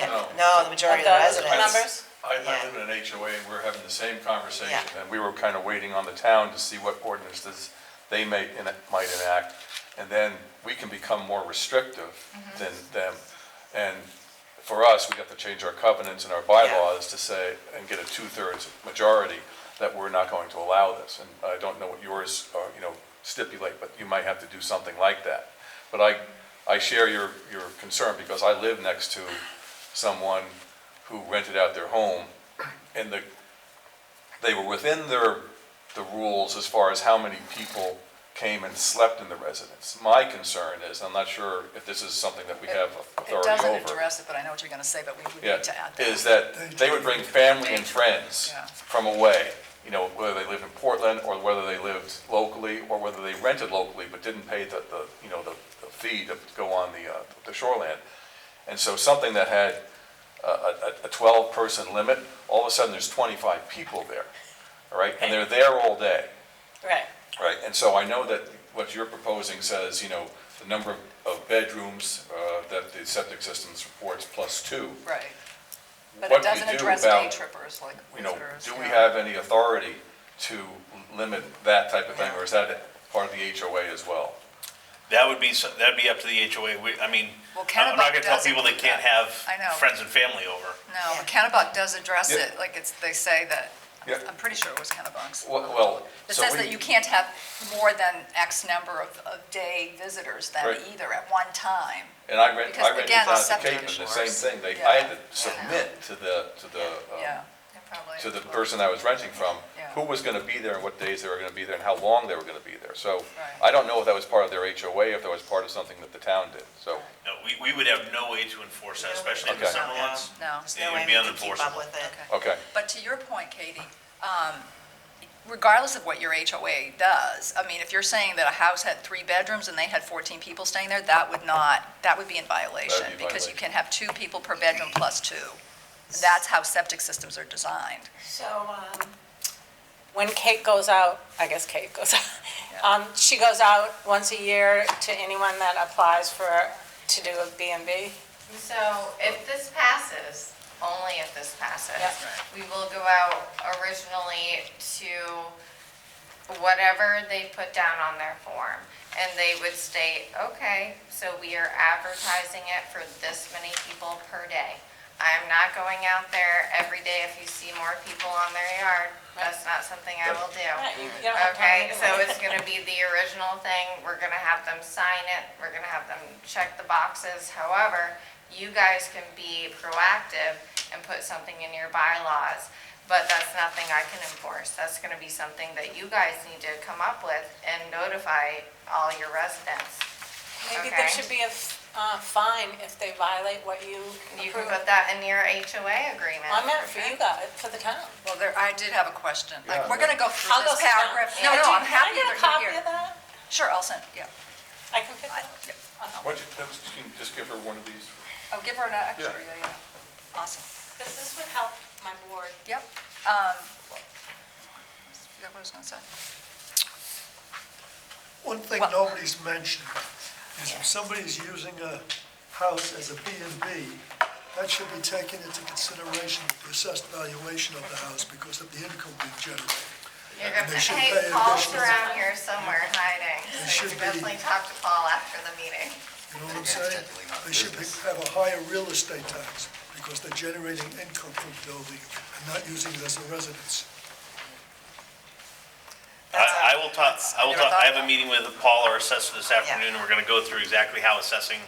the majority of the residents. Members? I Yeah. live in an HOA, and we're having the same conversation, Yeah. and we were kind of waiting on the town to see what ordinances they might enact, and then we can become more restrictive than them. And for us, we have to change our covenants and our bylaws to say, and get a 2/3 majority, that we're not going to allow this. And I don't know what yours, stipulate, but you might have to do something like that. But I share your concern, because I live next to someone who rented out their home, and they were within the rules as far as how many people came and slept in the residence. My concern is, I'm not sure if this is something that we have It authority over. doesn't address it, but I know what you're gonna say, but we would Yeah, need to add that. is that they would bring family and friends Yeah. from away, whether they lived in Portland or whether they lived locally or whether they rented locally but didn't pay the fee to go on the shoreland. And so something that had a 12-person limit, all of a sudden there's 25 people there, all right? And they're there all day, Right. right? And so I know that what you're proposing says, the number of bedrooms that the septic system supports +2. Right. But What it do we doesn't do address about, day trippers like visitors. Do we have any authority to limit that type of thing, or is that part of the HOA as well? That'd be up to the HOA. Well, I'm not gonna tell Kennebunk people they doesn't can't do that. have I know. friends and family over. No, but Kennebunk does address Yeah. it, they say that, Yeah. I'm pretty sure it was Kennebunk's. Well, It so says we- that you can't have more than X number of day visitors then Right. either at one time. And I rented Because, down again, at the septic Cape, and the insurers. same thing, Yeah. I had to submit to the Yeah, probably. to the person I was renting from, Yeah. who was gonna be there and what days they were gonna be there and how long they were gonna be there. So Right. I don't know if that was part of their HOA, if that was part of something that the town did, so. No, we would have no way to enforce that, especially in the Okay. summer months. No. There's It no would way be we can keep up unenforceable. with it. Okay, But to your point, Katie, regardless of what your HOA does, I mean, if you're saying that a house had 3 bedrooms and they had 14 people staying there, that would be in violation. That'd be a Because you violation. can have 2 people per bedroom plus 2. That's how septic systems are designed. So, when Kate goes out, I guess Kate goes out, she goes out once a year to anyone that applies to do a B&B? So if this passes, only if this passes, Yeah. we will go out originally to whatever they put down on their form. And they would state, okay, so we are advertising it for this many people per day. I'm not going out there every day if you see more people on their yard. That's not something I will do. Right, you don't have time Okay, so anyway. it's gonna be the original thing, we're gonna have them sign it, we're gonna have them check the boxes. However, you guys can be proactive and put something in your bylaws, but that's nothing I can enforce. That's gonna be something that you guys need to come up with and notify all your residents. Maybe there Okay. should be a fine if they violate what you You can approve. put that in your HOA agreement. I meant for you guys, for the town. Well, I did have a question. Yeah. We're going to go through I'll go this sit down. paragraph. Yeah, No, I'm happy Can I that get a copy you're of here. that? Sure, I'll send, yeah. I can fit I- that. yeah. why don't you can just give her one of these? Oh, give her an extra, Yeah. yeah. Awesome. Because this would help my board. Yep. Forgot what I was going to say. One thing Well- nobody's mentioned is if somebody's using a house as a B&B, that should be taken into consideration with the assessed valuation of the house because of the income being generated. You're And gonna, they should hey, pay Paul's additional- around here somewhere hiding, so you should should be- definitely talk to Paul after the meeting. You know what I'm Yeah, saying? technically not They should business. have a higher real estate tax because they're generating income from the building and not using it as a residence. I will talk, never thought I have of a meeting with Paul, our assessor, this afternoon, and we're gonna go through exactly how assessing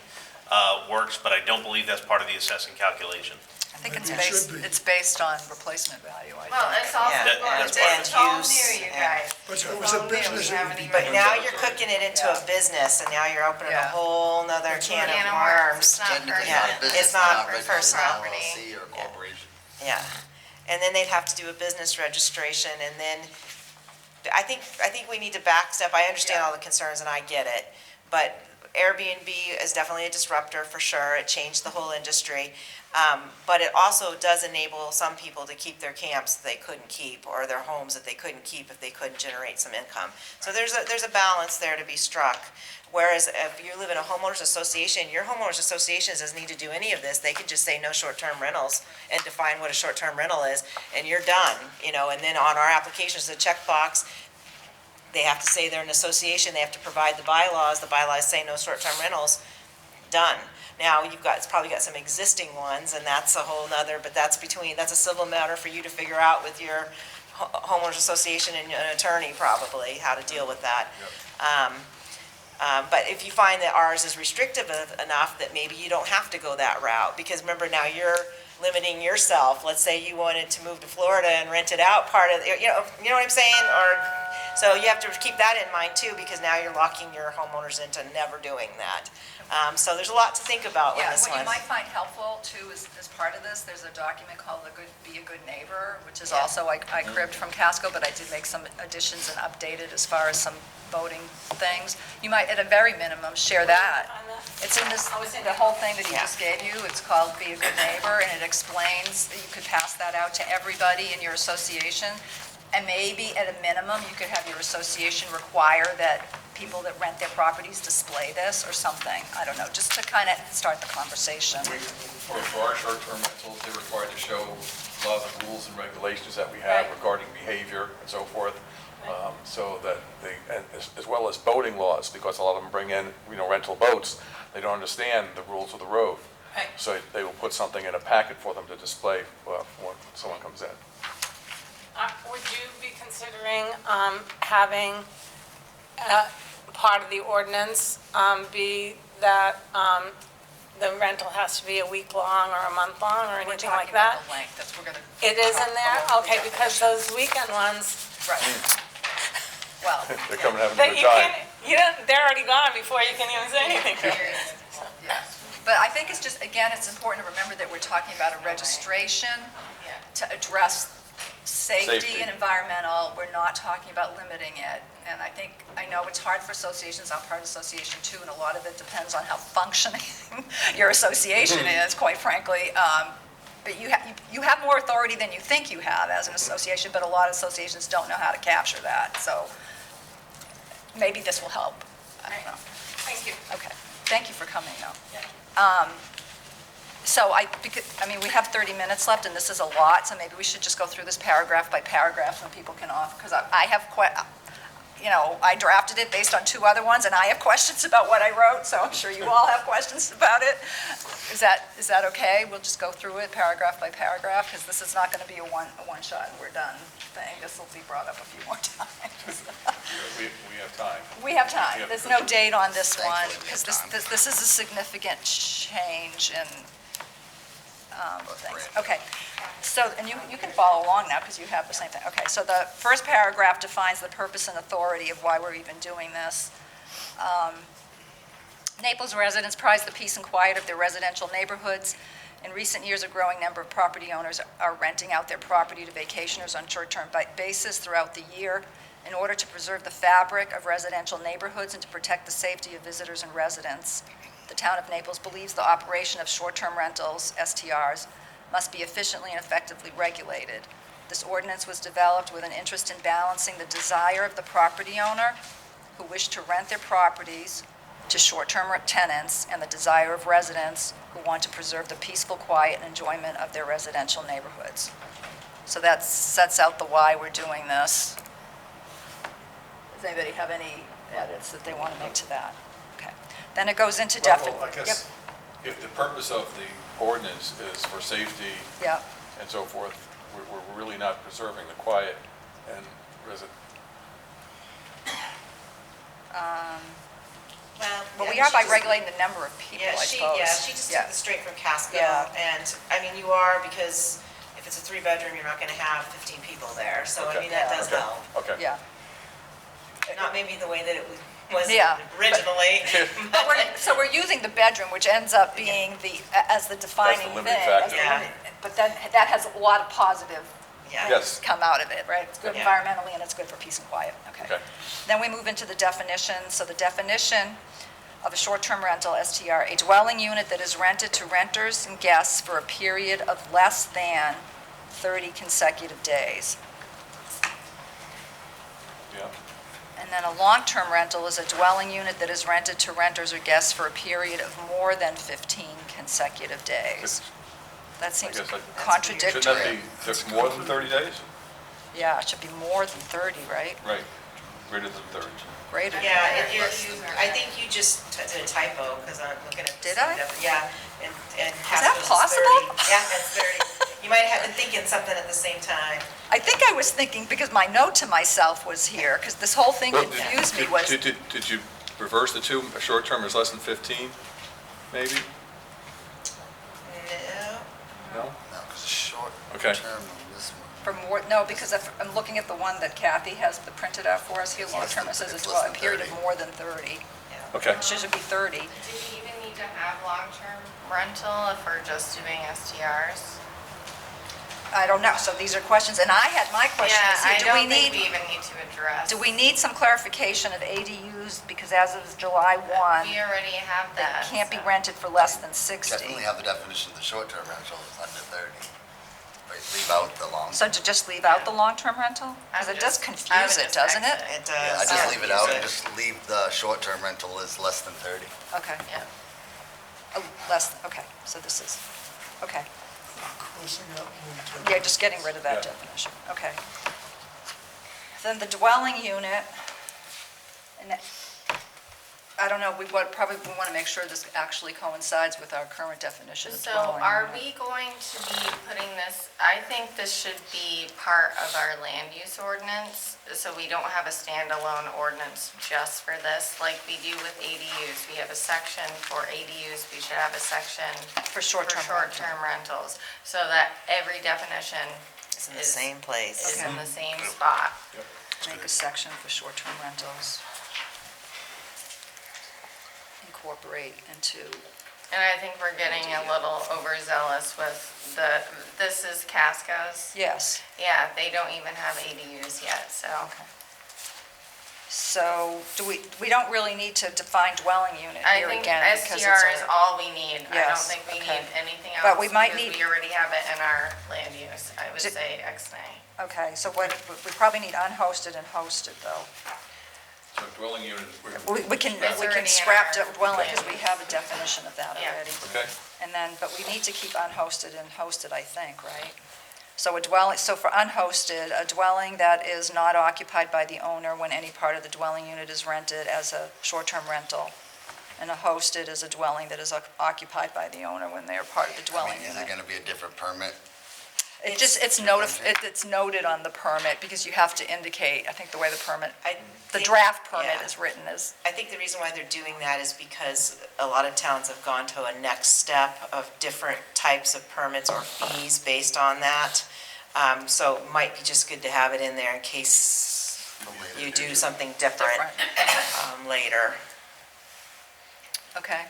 works, but I don't believe that's part of the assessing calculation. I think Maybe it should be. it's based on replacement value, I think. Well, it's also, Yeah, that's it's part of it. all Use, new, you yeah. guys. But if it It's was a all new. business, We it would haven't be even- But now you're cooking it into a Yeah. business, and now you're opening a Yeah. whole nother That's can right. Can of of worms. worms. It's not Technically Yeah, not a personal. business, it's not registered personal as an property. LLC or corporation. Yeah, and then they'd have to do a business registration, and then, I think we need to backstep, I understand all the concerns and I get it, but Airbnb is definitely a disruptor for sure, it changed the whole industry. But it also does enable some people to keep their camps that they couldn't keep, or their homes that they couldn't keep if they couldn't generate some income. So there's a balance there to be struck. Whereas if you live in a homeowners association, your homeowners association doesn't need to do any of this. They could just say no short-term rentals and define what a short-term rental is, and you're done, and then on our applications, the checkbox, they have to say they're an association, they have to provide the bylaws say no short-term rentals, done. Now, it's probably got some existing ones, and that's a whole nother, but that's a civil matter for you to figure out with your homeowners association and an attorney probably, how to deal with that. But if you find that ours is restrictive enough that maybe you don't have to go that route, because remember now limiting yourself. Let's say you wanted to move to Florida and rent it out part of, you know what I'm saying? Or, so you have to keep that in mind too, because now you're locking your homeowners into never doing that. So there's a lot to think about with Yeah, this what one. you might find helpful too is, as part of this, there's a document called Be a Good Neighbor, which is Yeah. also, I cribbed from Casco, but I did make some additions and updated as far as some voting things. You might, at a very minimum, share that. It's in this, the whole thing that he Yeah. just gave you, it's called Be a Good Neighbor, and it explains that you could pass that out to everybody in your association. And maybe at a minimum, you could have your association require that people that rent their properties display this or something. I don't know, just to kind of start the conversation. For our short-term rentals, they're required to show a lot of the rules and regulations that we have Right. regarding behavior and so forth. So that they, and as well as boating laws, because a lot of them bring in, rental boats, they don't understand the rules of the road. Right. So they will put something in a packet for them to display when someone comes in. Would you be considering having part of the ordinance be that the rental has to be a week long or a month long or We're anything talking like that? about the length, that's, we're gonna. It is in there? talk Okay, about the because definition. those weekend ones, Right. Well, They're coming having a that good you time. can't, they're already gone before you can even say anything. yeah. But I think it's just, again, it's important to remember that we're talking about a registration to address safety Safety. and environmental. We're not talking about limiting it. And I know it's hard for associations, I'm part of the association too, and a lot of it depends on how functioning your association is, quite frankly. But you have more authority than you think you have as an association, but a lot of associations don't know how to capture that. So maybe this will help. I don't know. Thank you. Okay, thank you for coming, though. So we have 30 minutes left, and this is a lot, so maybe we should just go through this paragraph by paragraph, and people can offer, because I have I drafted it based on 2 other ones, and I have questions about what I wrote, so I'm sure you all have questions about it. Is that okay? We'll just go through it paragraph by paragraph, because this is not going to be a one shot and we're done thing. This will be brought up a few more times. We have time. We have time. There's no date on this Thankfully, one, we have because time. this is a significant change in things. brand. Okay, so, and you can follow along now, because you have the same thing. Okay, so the first paragraph defines the purpose and authority of why we're even doing this. Naples residents prize the peace and quiet of their residential neighborhoods. In recent years, a growing number of property owners are renting out their property to vacationers on short-term basis throughout the year. In order to preserve the fabric of residential neighborhoods and to protect the safety of visitors and residents, the town of Naples believes the operation of short-term rentals, STRs, must be efficiently and effectively regulated. This ordinance was developed with an interest in balancing the desire of the property owner who wish to rent their properties to short-term tenants and the desire of residents who want to preserve the peaceful quiet and enjoyment of their residential neighborhoods. So that sets out the why we're doing this. Does anybody have any edits that they want to make to that? Okay. Then it goes into Well, I guess if the purpose of the ordinance is for safety Yeah, and so forth, we're really not preserving the quiet and but we are by regulating the number of people, I suppose. She just took this straight from Casco. Yeah. And, you are, because if it's a 3-bedroom, you're not gonna have 15 people there. So, Okay. that does Okay. help. Okay. Yeah. Not maybe the way that it was Yeah, originally. But so we're using the bedroom, which ends up being as the defining thing. limiting factor. Yeah. But then that has a lot of positive Yeah. Yes. come out of it, right? It's good Yeah. environmentally and it's good for peace and quiet. Okay. Then we move into the definition. So the definition of a short-term rental, STR, a dwelling unit that is rented to renters and guests for a period of less than 30 consecutive days. Yeah. And then a long-term rental is a dwelling unit that is rented to renters or guests for a period of more than 15 consecutive days. That seems guess that- contradictory. Shouldn't that be more than 30 days? Yeah, it should be more than 30, right? Right, greater than 30. Greater than Yeah, 30. I think you just did a typo, because I'm looking at. Did I? Yeah, and that Casco's is possible? 30. Yeah, that's 30. You might have been thinking something at the same time. I think I was thinking, because my note to myself was here, because this whole thing confused me, was, Did you reverse the two? A short term is less than 15, maybe? No. No? No, Okay. Term on this one. For more, no, because I'm looking at the one that Kathy has printed out for us here, long-term, it says It's it's less a than period of 30. more than 30. Okay. It should be 30. Do we even need to have long-term rental if we're just doing STRs? I don't know, so these are questions, and my question Yeah, is, here, I do we don't think need, we even need to address. do we need some clarification of ADUs, because as of July 1, We already have they that. can't be so- rented for less than 60. Definitely have the definition of the short-term rental is under 30. Right, leave out the long. So to just leave out the long-term rental? Because I would it does just- I confuse would it, just doesn't it? exit. It does. Yeah, I just leave it out and Use just leave the short-term rental as less than 30. Okay. Yeah. Oh, less, okay, so this is, okay. Crossing out long-term. Yeah, just getting rid of that Yeah. definition, okay. Then the dwelling unit, and I don't know, probably we want to make sure this actually coincides with our current definition of So dwelling are unit. we going to be putting this, I think this should be part of our land use ordinance, so we don't have a standalone ordinance just for this, like we do with ADUs. We have a section for ADUs, we should have a section For for short-term rental. short-term rentals, so that every definition It's in the same place. is in the same spot. Make a section for short-term rentals. Incorporate into, And I think we're getting a little overzealous with this is Casco's. yes. Yeah, they don't even have ADUs yet, so. Okay. So do we don't really need to define dwelling unit I here think again because STR is it's all we need. I don't Yes, think we okay. need anything else. But we might because need- we already have it in our land use. I would Di- say ex-nay. Okay, so we probably need unhosted and hosted though. So dwelling unit, We can It's already in scrap our dwelling because we land have a definition of that Yeah. already. Okay. And then, but we need to keep unhosted and hosted, I think, right? So a dwelling, so for unhosted, a dwelling that is not occupied by the owner when any part of the dwelling unit is rented as a short-term rental. And a hosted is a dwelling that is occupied by the owner when they are part of the I dwelling mean, is unit. it gonna be a different permit? It's noted on the permit because you have to indicate, I think the way the permit, I the think- draft permit yeah. is written is, I think the reason why they're doing that is because a lot of towns have gone to a next step of different types of permits or fees based on that. So it might be just good to have it in there in case For later. you do something different later. okay.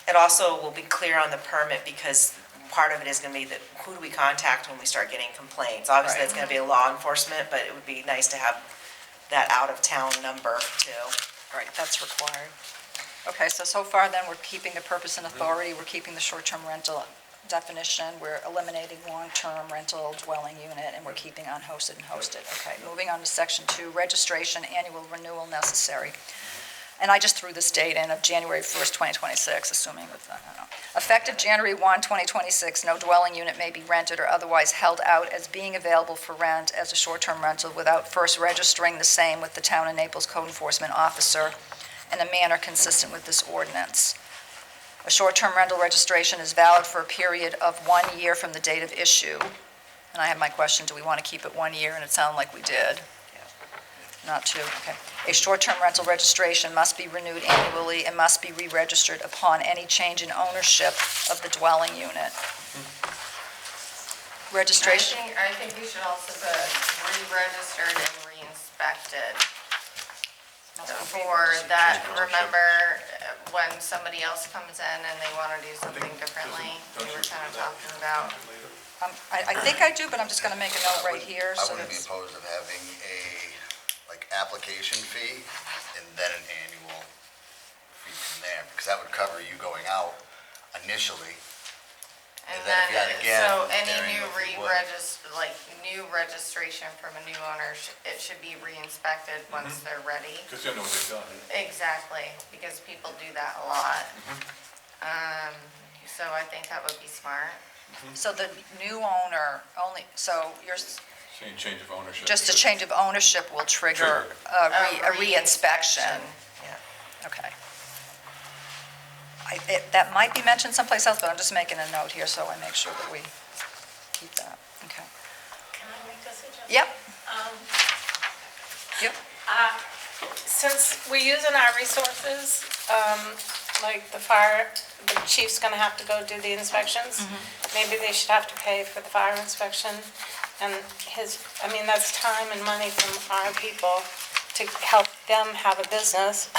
It also will be clear on the permit because part of it is going to be that who do we contact when we start getting complaints? Obviously, Right. it's going to be law enforcement, but it would be nice to have that out-of-town number too. Right, that's required. Okay, so far then, we're keeping the purpose and authority, we're keeping the short-term rental definition, we're eliminating long-term rental dwelling unit, and we're keeping unhosted and hosted. Okay, moving on to section 2, registration, annual renewal necessary. And I just threw this date in of January 1st, 2026, assuming with, I don't know. Effective January 1, 2026, no dwelling unit may be rented or otherwise held out as being available for rent as a short-term rental without first registering the same with the Town of Naples Code Enforcement Officer in a manner consistent with this ordinance. A short-term rental registration is valid for a period of 1 year from the date of issue. And I have my question, do we want to keep it 1 year? And it sounded like we did. Not 2, okay. A short-term rental registration must be renewed annually and must be re-registered upon any change in ownership of the dwelling unit. Registration, I think we should also put re-registered and re-inspected. For that, remember when somebody else comes in and they want to do something differently? We were kind of talking about. I think I do, but I'm just going to make a note right here. I so wouldn't be that's- opposed of having a, application fee and then an annual fee from there, because that would cover you going out initially. And then if you had then, again, so there any ain't new no fee would. new registration from a new owner, it should be re-inspected once they're ready. because you know what they've done. Exactly, because people do that a lot. So I think that would be smart. So the new owner only, so you're, Change of ownership. just a change of ownership will trigger a re-inspection. Yeah. Okay. That might be mentioned someplace else, but I'm just making a note here so I make sure that we keep that. Okay. Can I make a suggestion? Yep, yep. Since we're using our resources like the chief's gonna have to go do the inspections. Maybe they should have to pay for the fire inspection. And that's time and money from our people to help them have a business.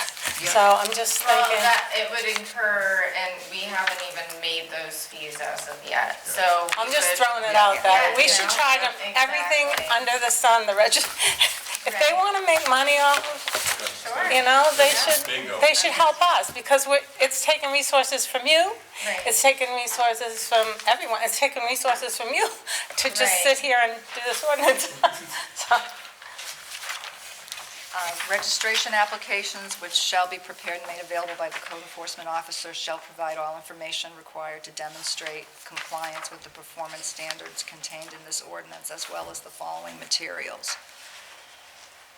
So I'm just Well, thinking, it would incur, and we haven't even made those fees as of yet, so. I'm we just would- throwing it out Yeah, that we you should know, try to, everything exactly. under the sun, if they wanna make money off of, Sure. they should help us, because it's taking resources from you. Right. It's taking resources from everyone, it's taking resources from you to just Right. sit here and do this ordinance. So, Registration applications which shall be prepared and made available by the code enforcement officer shall provide all information required to demonstrate compliance with the performance standards contained in this ordinance, as well as the following materials.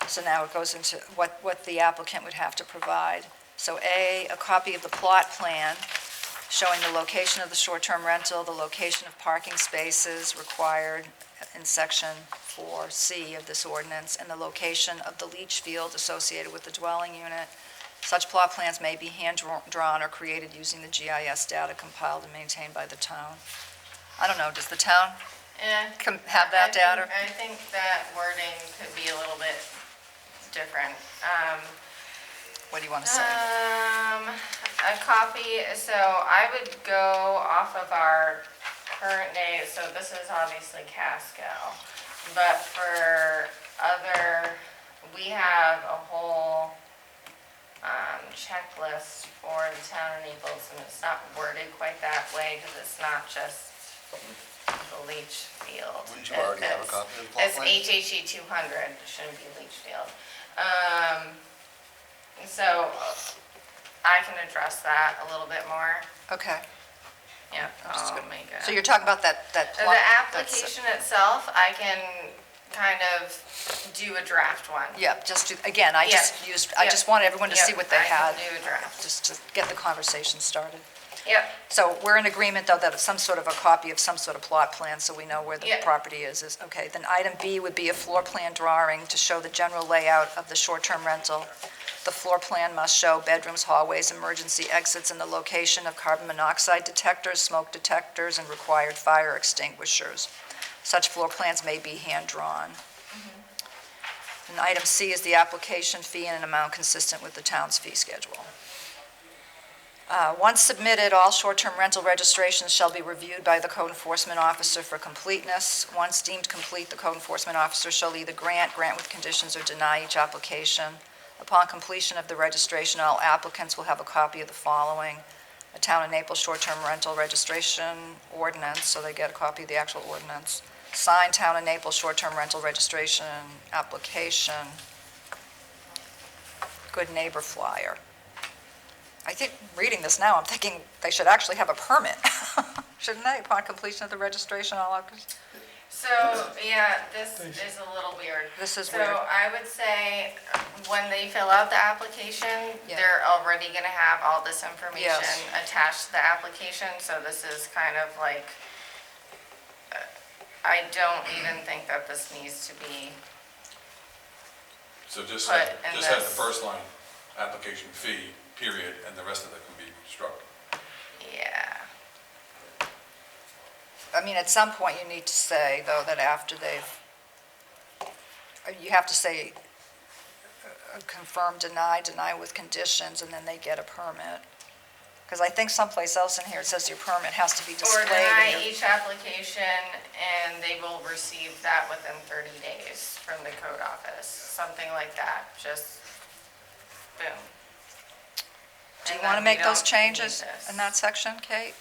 So now it goes into what the applicant would have to provide. So A, a copy of the plot plan showing the location of the short-term rental, the location of parking spaces required in section 4C of this ordinance, and the location of the leach field associated with the dwelling unit. Such plot plans may be hand-drawn or created using the GIS data compiled and maintained by the town. I don't know, does the town have that data? I think that wording could be a little bit different. What do you want to say? A copy, so I would go off of our current day, so this is obviously Casco. But for we have a whole checklist for the town of Naples, and it's not worded quite that way, because it's not just the leach field. Wouldn't you already have a copy of the plot It's plan? HHE 200, it shouldn't be leach field. So I can address that a little bit more. Okay. Yeah, Just I'll gonna- make it. So you're talking about that The plot? application itself, I can kind of do a draft one. Yeah, again, I just wanted everyone to see what they had, I can do a draft. just to get the conversation started. Yep, So we're in agreement, though, that some sort of a copy of some sort of plot plan, so we know where the Yeah. property is, okay. Then item B would be a floor plan drawing to show the general layout of the short-term rental. The floor plan must show bedrooms, hallways, emergency exits, and the location of carbon monoxide detectors, smoke detectors, and required fire extinguishers. Such floor plans may be hand-drawn. And item C is the application fee in an amount consistent with the town's fee schedule. Once submitted, all short-term rental registrations shall be reviewed by the code enforcement officer for completeness. Once deemed complete, the code enforcement officer shall either grant with conditions, or deny each application. Upon completion of the registration, all applicants will have a copy of the following: a Town of Naples short-term rental registration ordinance, so they get a copy of the actual ordinance. Signed Town of Naples short-term rental registration application. Good neighbor flyer. I think, reading this now, I'm thinking they should actually have a permit, shouldn't they, upon completion of the registration, all applicants? so, yeah, this is a little weird. This is weird. So I would say, when they fill out the application, Yeah. they're already gonna have all this information Yes. attached to the application, so this is kind of like, I don't even think that this needs to be, So just Put have, in just have the this. first line, application fee, period, and the rest of it can be struck. yeah. I mean, at some point, you need to say, though, that after you have to say confirm, deny with conditions, and then they get a permit. Because I think someplace else in here, it says your permit has to be Or displayed. deny in your- each application, and they will receive that within 30 days from the code office, something like that, just boom. Do you And want to then make we those don't changes need this. in that section, Kate?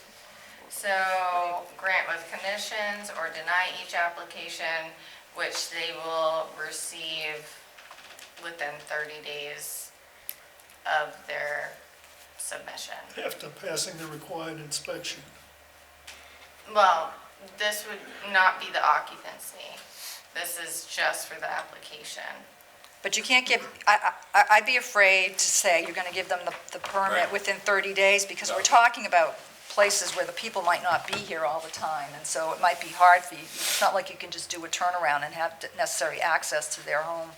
So, grant with conditions or deny each application, which they will receive within 30 days of their submission. After passing the required inspection. Well, this would not be the occupancy. This is just for the application. But you can't give, I'd be afraid to say you're going to give them the permit Right. within 30 days, because we're talking about places where the people might not be here all the time, and so it might be hard for you. It's not like you can just do a turnaround and have necessary access to their home.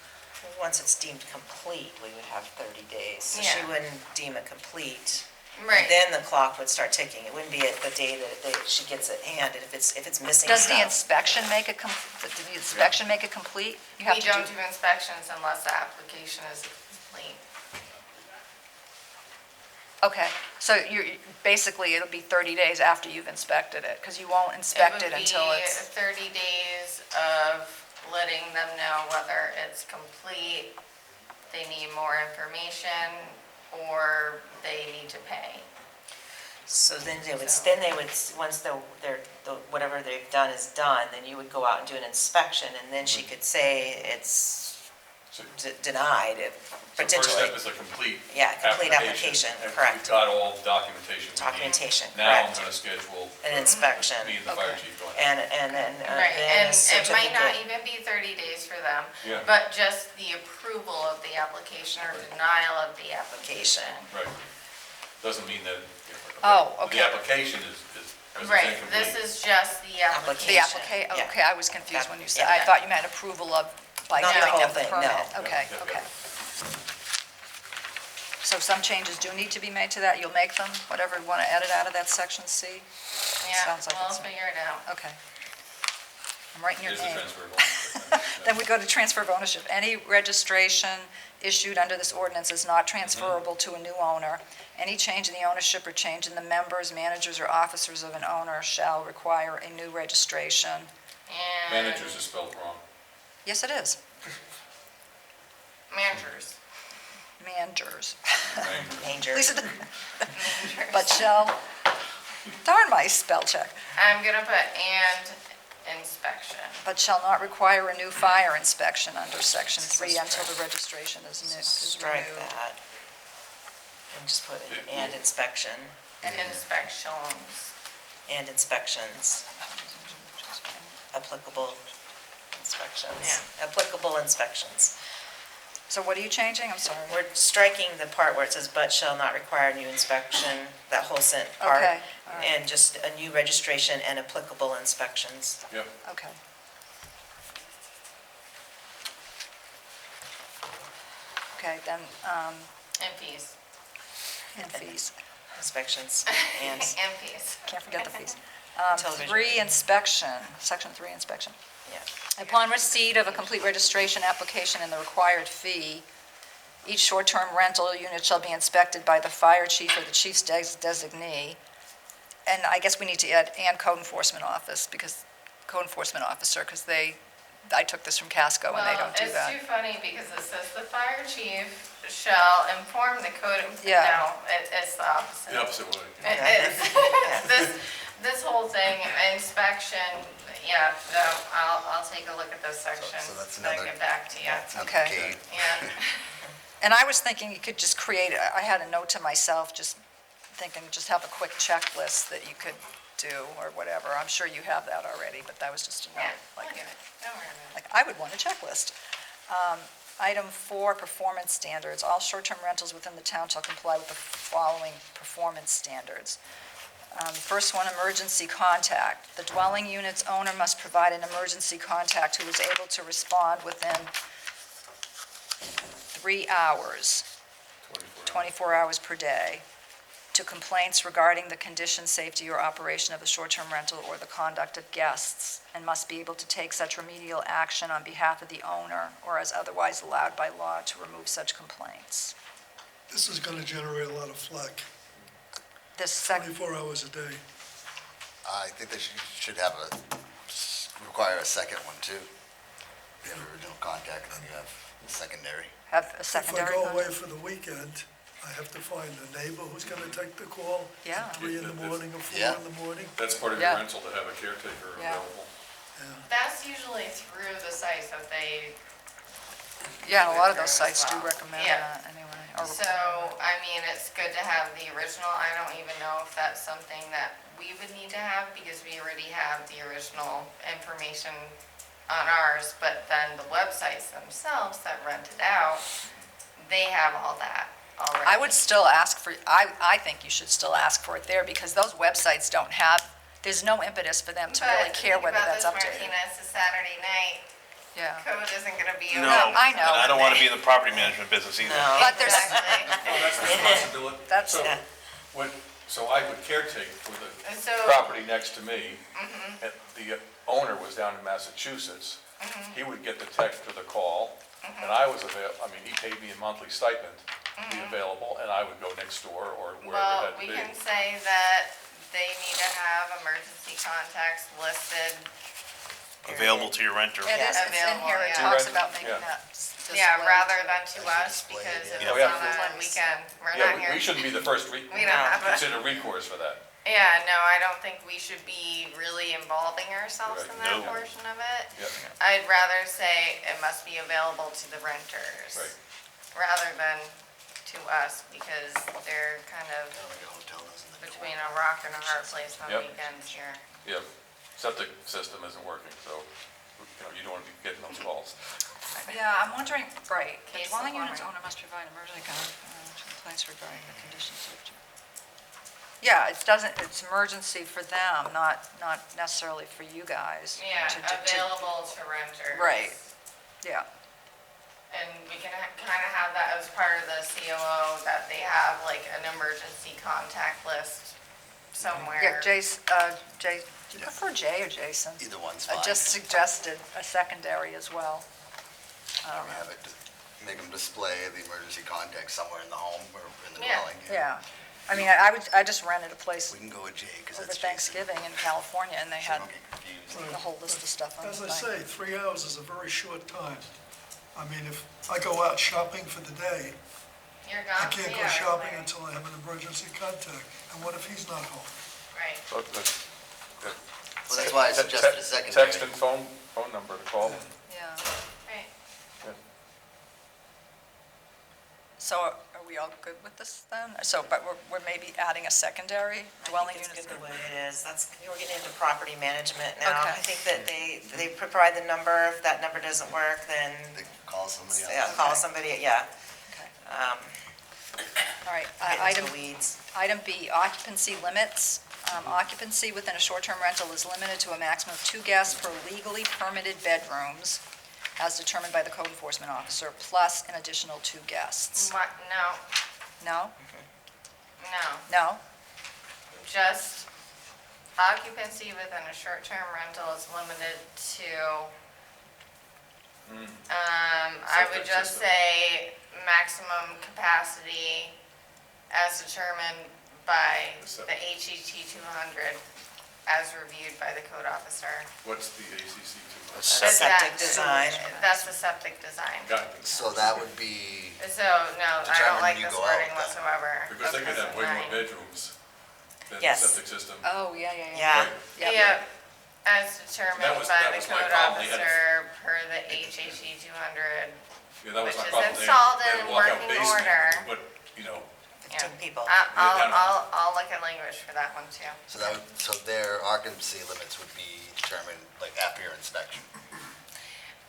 Once it's deemed complete, we would have 30 days. So she Yeah. wouldn't deem it complete Right. And then the clock would start ticking. It wouldn't be at the day that she gets it handed if it's missing Does the stuff. inspection make it, did the inspection make it complete? You have We to don't do inspections unless the application is complete. Okay, so basically, it'll be 30 days after you've inspected it, because you won't inspect it until It it's, would be 30 days of letting them know whether it's complete, they need more information, or they need to pay. So then they would, once whatever they've done is done, then you would go out and do an inspection, and then she could say it's denied, So first potentially. step is a complete Complete application, and correct. We've got all documentation we need. Documentation, Now I'm correct. gonna schedule An inspection. me and the fire chief going. And then, Right, then a and it might not certificate. even be 30 days for them, Yeah. but just the approval of the application or denial of the application. Right. Doesn't mean that. Oh, okay. The application is Right, incomplete. this is just the the application. application, Yeah. okay, I was confused when you said, Yeah. I thought you meant approval of, by Not the giving whole them the thing, permit. no. Okay, Yeah, yeah, okay. So some changes do need to be made to that, you'll make them, whatever you want to edit out of that section C? Yeah, Sounds like we'll it's- figure it out. Okay. I'm writing your Is the name. transfer of ownership. Then we go to transfer of ownership. Any registration issued under this ordinance is not transferable to a new owner. Any change in the ownership or change in the members, managers, or officers of an owner shall require a new registration. And Managers is spelled wrong. Yes, it is. managers. Managers. Danger. Lisa, but shall, darn my spell check, I'm gonna put and inspection. but shall not require a new fire inspection under section 3 until the registration is renewed. Strike that. And just put it, and inspection, And inspections. and inspections. Applicable inspections. Applicable inspections. So what are you changing? I'm sorry. We're striking the part where it says, but shall not require new inspection, that whole part. Okay, all right. And just a new registration and applicable inspections. Yep. Okay. Okay, then, And fees. and fees, Inspections and, And fees. can't forget the fees. Television. 3, inspection, section 3, inspection. yeah. Upon receipt of a complete registration application and the required fee, each short-term rental unit shall be inspected by the fire chief or the chief's designee. And I guess we need to add, and code enforcement office, because, code enforcement officer, because I took this from Casco and they don't do Well, that. it's too funny because it says the fire chief shall inform the code, Yeah. no, it's the opposite. The opposite way. It is. This whole thing, inspection, yeah, no, I'll take a look at those sections. So that's and I'll another- get back to you. Okay. Kate, Yeah, And I was thinking you could just create, I had a note to myself, just thinking, just have a quick checklist that you could do or whatever. I'm sure you have that already, but that was just a yeah, note. I'll Like, get it, don't worry about it. like, I would want a checklist. Item 4, performance standards. All short-term rentals within the town shall comply with the following performance standards. First one, emergency contact. The dwelling unit's owner must provide an emergency contact who is able to respond within 3 hours, 24 hours per day, to complaints regarding the condition, safety, or operation of the short-term rental or the conduct of guests, and must be able to take such remedial action on behalf of the owner or as otherwise allowed by law to remove such complaints. This is gonna generate a lot of flack, This second, 24 hours a day. I think they should have require a second one too. You have original contact, then you have secondary. have a If secondary I go away contact? for the weekend, I have to find a neighbor who's gonna take the call. Yeah. At 3 in the morning or 4 Yeah. in the morning. That's part of Yeah. your rental to have a caretaker Yeah. available. That's usually through the sites that they, Yeah, a lot of those as sites do well. recommend Yeah. that anyway. or so, require I mean, it's good to have the original. I don't even know if that's something that we would need to have because we already have the original information on ours, but then the websites themselves that rent it out, they have all that already. I would still ask for, I think you should still ask for it there, because those websites don't have, there's no impetus for them to really care whether that's updated. But think about this, Martina, it's a Saturday night, Yeah. code isn't gonna be. No, open. I know. and I don't want to be in the property management business either. No. But there's, Oh, that's the responsibility. that's, Yeah. So I would caretake for the And so, property next to me. And the owner was down in Massachusetts. He would get the text or the call, and I was he paid me a monthly stipend to be available, and I would go next door or wherever well, it had to we be. can say that they need to have emergency contacts listed. Available to your renter. It is, it's in Available, here, it yeah. talks Yeah. about making Yeah. that Yeah, display rather to- than to us, Display, because if yeah. it's Yeah. on a weekend, we're Yeah, not here. we shouldn't be the first We don't have a, consider recourse for that. yeah, no, I don't think we should be really involving ourselves Right, in that no. portion of it. Yeah, I'd rather say it must be available to the renters. right. Rather than to us, because they're kind of Kinda like a hotel does in the between a rock and a hard place on Yep. weekends here. Yeah, septic system isn't working, so, you don't want to be getting those calls. Yeah, I'm wondering, right, the Case dwelling of unit's warrant. owner must provide emergency contact to the place regarding the conditions of. Yeah, it doesn't, it's emergency for them, not necessarily for you guys. Yeah, to- available to renters. Right. Yeah, And we can kind of have that as part of the COO, that they have like an emergency contact list somewhere. yeah, Jay, do you prefer Jay or Jason? Either one's I fine. just suggested a secondary as well. Have it, make them display the emergency contact somewhere in the home or in the Yeah. dwelling. Yeah, I mean, I just rented a place We can go with Jay, because over that's Jason. Thanksgiving in California, and they So had don't get confused. a whole list of stuff on the As I thing. say, 3 hours is a very short time. I mean, if I go out shopping for the day, You're I gone can't 3 go hours shopping later. until I have an emergency contact. And what if he's not home? Right. So, Well, that's why I suggested a secondary. Text and phone number to call them. Yeah, Right. so are we all good with this then? So, but we're maybe adding a secondary dwelling I think unit? it's good the way it is. We're getting into property management now. Okay. I think that they provide the number. If that number doesn't work, then They call somebody yeah, else. call somebody, yeah. Okay. All Get right, into item the weeds. Item B, occupancy limits. Occupancy within a short-term rental is limited to a maximum of 2 guests per legally permitted bedrooms, as determined by the code enforcement officer, plus an additional 2 guests. What, no, No? no, No? just occupancy within a short-term rental is limited to, I would Septic just system. say maximum capacity as determined by The the HET 200 as reviewed by the code officer. What's the ACC But Septic that- design. That's the septic design. Got it. So that would be, So, no, I Determine don't like when you this go out wording then. whatsoever. Because they could have way more Nine. bedrooms than the Yes. septic system. Oh, yeah. Yeah. Right. Yep, as determined That was- by that the was my code problem. They had- officer per the HHE 200. Yeah, that was Which my is problem. They installed had in a walkout working basement, order. But, you know, Yeah. 15 people. I'll look at language for that one too. so that would, so their occupancy limits would be determined like after your inspection.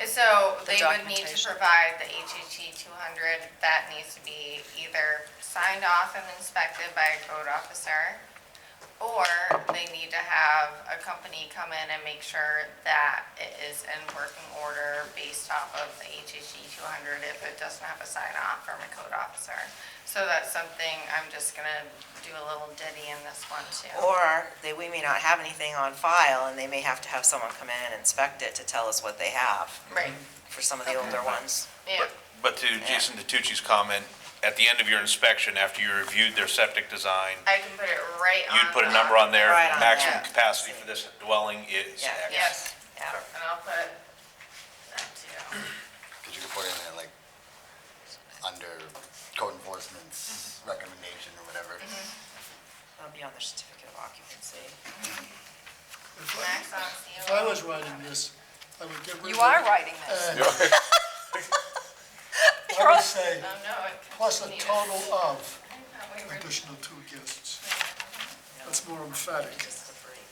So The they would need to documentation. provide the HHE 200, that needs to be either signed off and inspected by a code officer, or they need to have a company come in and make sure that it is in working order based off of the HHE 200 if it doesn't have a sign off from a code officer. So that's something I'm just gonna do a little ditty in this one too. Or we may not have anything on file, and they may have to have someone come in and inspect it to tell us what they have Right, for some of the older ones. yeah. But to Jason DeTucci's comment, at the end of your inspection, after you reviewed their septic design, I can put it right on. you'd put a the- number on there, Right on maximum there. capacity for this dwelling is Yeah. X. Yes, Yeah. and I'll put that too. Because you could put in there like, under code enforcement's recommendation or whatever. That'll be on their certificate of occupancy. Max on If I was writing this, I would get rid of. You are writing this. I would say, Oh, no, it plus a continues. total of I thought we were- additional 2 guests. That's more emphatic. Just a break.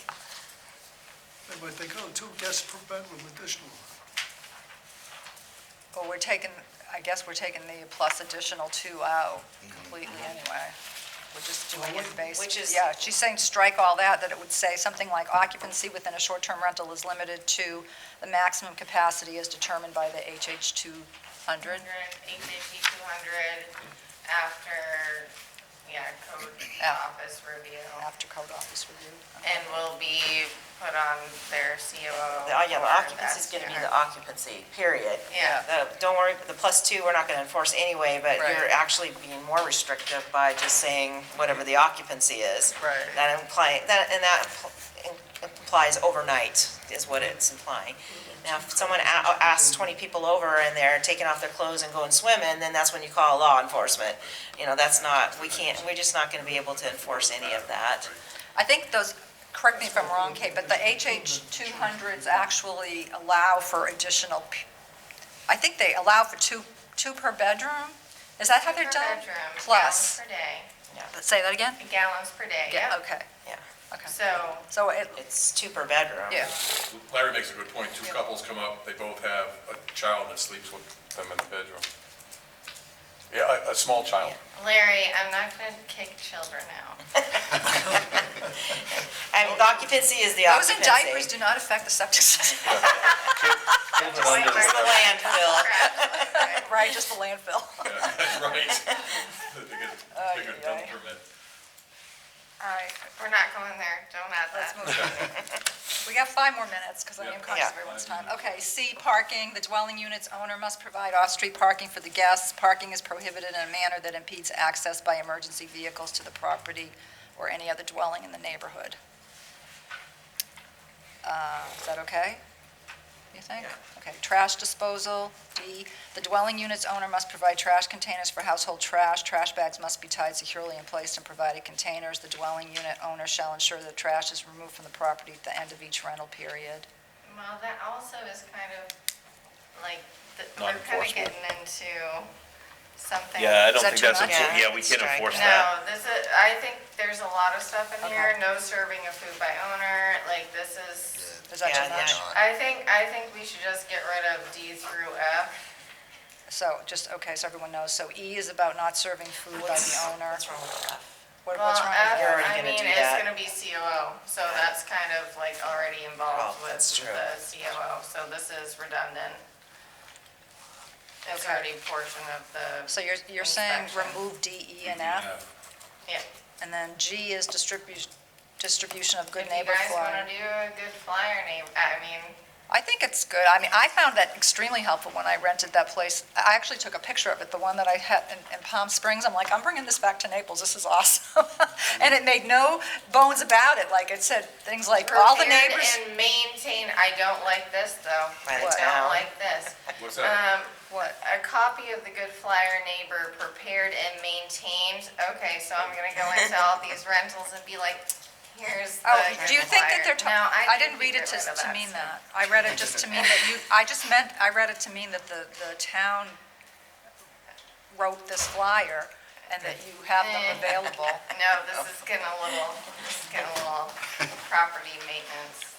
They might think, oh, 2 guests per bedroom additional. Well, I guess we're taking the plus additional 2 out completely anyway. We're just doing it based. Which is- Yeah, she's saying strike all that it would say something like occupancy within a short-term rental is limited to the maximum capacity as determined by the HH 200. HHE 200 after, code Yeah. office review. After code office review. And will be put on their COO. The occupancy is gonna be the occupancy, period. Yeah. Don't worry, the +2, we're not gonna enforce anyway, but Right. you're actually being more restrictive by just saying whatever the occupancy is. Right. That implies overnight is what it's implying. Now, if someone asks 20 people over and they're taking off their clothes and going swimming, then that's when you call law enforcement. You know, that's not, we're just not gonna be able to enforce any of that. I think those, correct me if I'm wrong, Kate, but the HH 200s actually allow for additional, I think they allow for two per bedroom? Is that how they're Per done? bedroom, Plus. gallons per day. Say that again? Gallons per day, yeah. Okay, Yeah, okay. So, So it, it's 2 per bedroom. yeah, Larry makes a good point. Two couples come up, they both have a child that sleeps with Them in the bedroom. Yeah, a small child. Larry, I'm not gonna kick children out. I mean, the occupancy is the those occupancy. in diapers do not affect the septic system. Just the landfill. Right, just the landfill. Yeah, right. They get a dump permit. All right, we're not going there, don't add Let's that. move on. We got 5 more minutes, because I am conscious of Yeah. everyone's time. Okay, C, parking. The dwelling unit's owner must provide off-street parking for the guests. Parking is prohibited in a manner that impedes access by emergency vehicles to the property or any other dwelling in the neighborhood. Is that okay, you think? Okay, trash disposal, D, the dwelling unit's owner must provide trash containers for household trash. Trash bags must be tied securely in place in provided containers. The dwelling unit owner shall ensure that trash is removed from the property at the end of each rental period. Well, that also is kind of like, we're kind of Non-enforceable. getting into something. Yeah, I don't Is that think too that's, much? yeah, we can't Strike enforce that. that. No, this is, I think there's a lot of stuff in here, Okay. no serving of food by owner, like this is, Is that too Yeah, much? yeah. I think we should just get rid of D through F. So just, okay, so everyone knows. So E is about not serving food by the owner. What's wrong with that? What's Well, wrong F, with You're that? already I gonna mean, do it's that. gonna be COO, so that's kind of like already involved Oh, with that's true. the COO, so this is redundant. It's Okay. already a portion of the, So you're saying Inspection. remove D, E, and F? yeah. And then G is distribution of good If you neighbor guys flyer. wanna do a good flyer name, I mean, I think it's good. I mean, I found that extremely helpful when I rented that place. I actually took a picture of it, the one that I had in Palm Springs. I'm like, I'm bringing this back to Naples. This is awesome. And it made no bones about it. Like, it said things like, all the prepared neighbors. and maintain, I don't like this though. Write it I down. don't like this. What's that? What? A copy of the good flyer neighbor prepared and maintained. Okay, so I'm gonna go into all these rentals and be like, here's the Oh, good do you think that flyer. they're, No, I think didn't we read it get rid of to mean stuff. that. I read it just to mean that I read it to mean that the town wrote this flyer and that you have them available. No, this is getting a little property maintenance.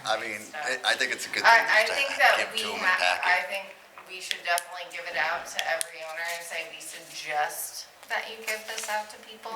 I mean, I think it's a good thing I just think to that give we to them have, and I packet. think we should definitely give it out to every owner and say, we suggest that you give this out to people,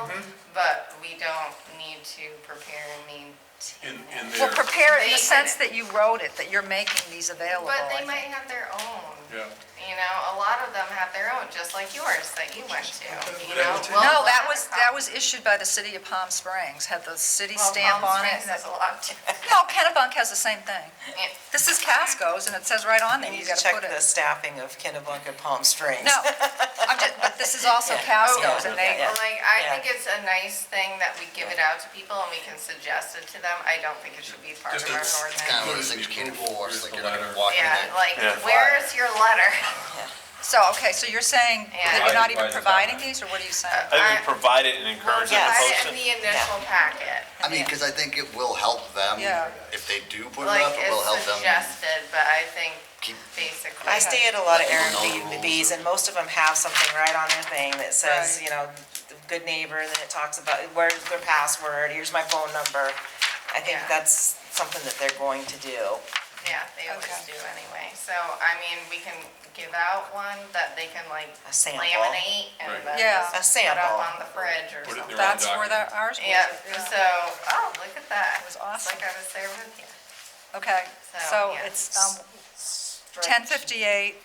but we don't need to prepare and maintain. In Well, their, prepare it in the They sense could- that you wrote it, that you're making these available. But I they might think. have their own, yeah. you know, a lot of them have their own, just like yours that you went to, you But know? it's- We'll No, have that was issued by the city of Palm Springs, had the city Well, stamp Palm on it. Springs has a lot too. No, Kennebunk has the same thing. Yeah. This is Casco's, and it says right on there, You you need to gotta check put the it. staffing of Kennebunk and Palm Springs. No, but this is also Yeah. Casco's, Oh, and they, yeah. Like, I Yeah. think it's a nice thing that we give it out to people and we can suggest it to them. I don't think it should be part of Just our it's It's kind of ordinance. one of those things you can't enforce, Here's like the you're not letter. gonna walk in Yeah, there. like, Yeah. where's your letter? so, okay, so you're saying that you're not even Right, right, providing right. these, or what are you saying? I think we provide it and encourage them to Provide post it in it. the initial packet. I mean, because I think it will help them. Yeah. If they do put it Like, up, it will help it's them suggested, but I think keep, basically. I stay at a lot of Let people know the Airbnbs, rules. and most of them have something right on their thing that says, Right. you know, the good neighbor, and then it talks about, where's their password, here's my phone number. I think Yeah. that's something that they're going to do. Yeah, they always Okay. do anyway. So, I mean, we can give out one that they can like A sample. laminate and Right. then Yeah. just A put sample. up on the fridge or Put it something. there. That's where that ours was. Yeah, so, oh, look at that. It was It's awesome. like I was there with you. Okay, So, so yeah. it's 10:58.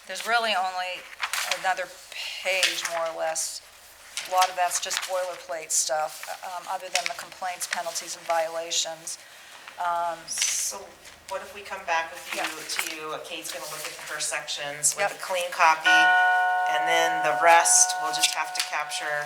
There's really only another page, more or less, A lot of that's just boilerplate stuff, other than the complaints, penalties, and violations. So what if we come back with Yeah. Kate's gonna look at the first sections with Yep. a clean copy, and then the rest, we'll just have to capture,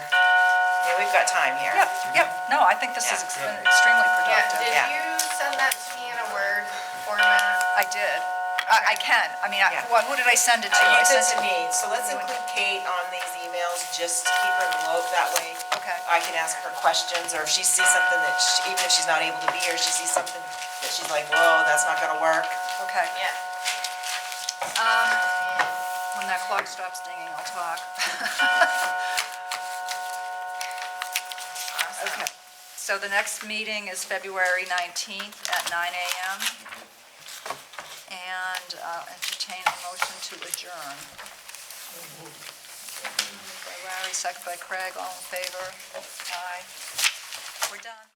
we've got time here. Yep, no, I think this has Yeah. been extremely Yeah, productive. did Yeah. you send that to me in a Word format? I did. I can, I mean, Yeah. well, who did I send it to? You I sent sent to me, so let's include Kate on these emails, just to keep her in the loop, that way Okay. I can ask her questions, or if she sees something that, even if she's not able to be here, she sees something that she's like, whoa, that's not gonna work. Okay. Yeah. When that clock stops dinging, I'll talk. Awesome. Okay. So the next meeting is February 19th at 9 a.m. And I'll entertain a motion to adjourn. Moved by Larry, second by Craig, all in favor? Aye. We're done.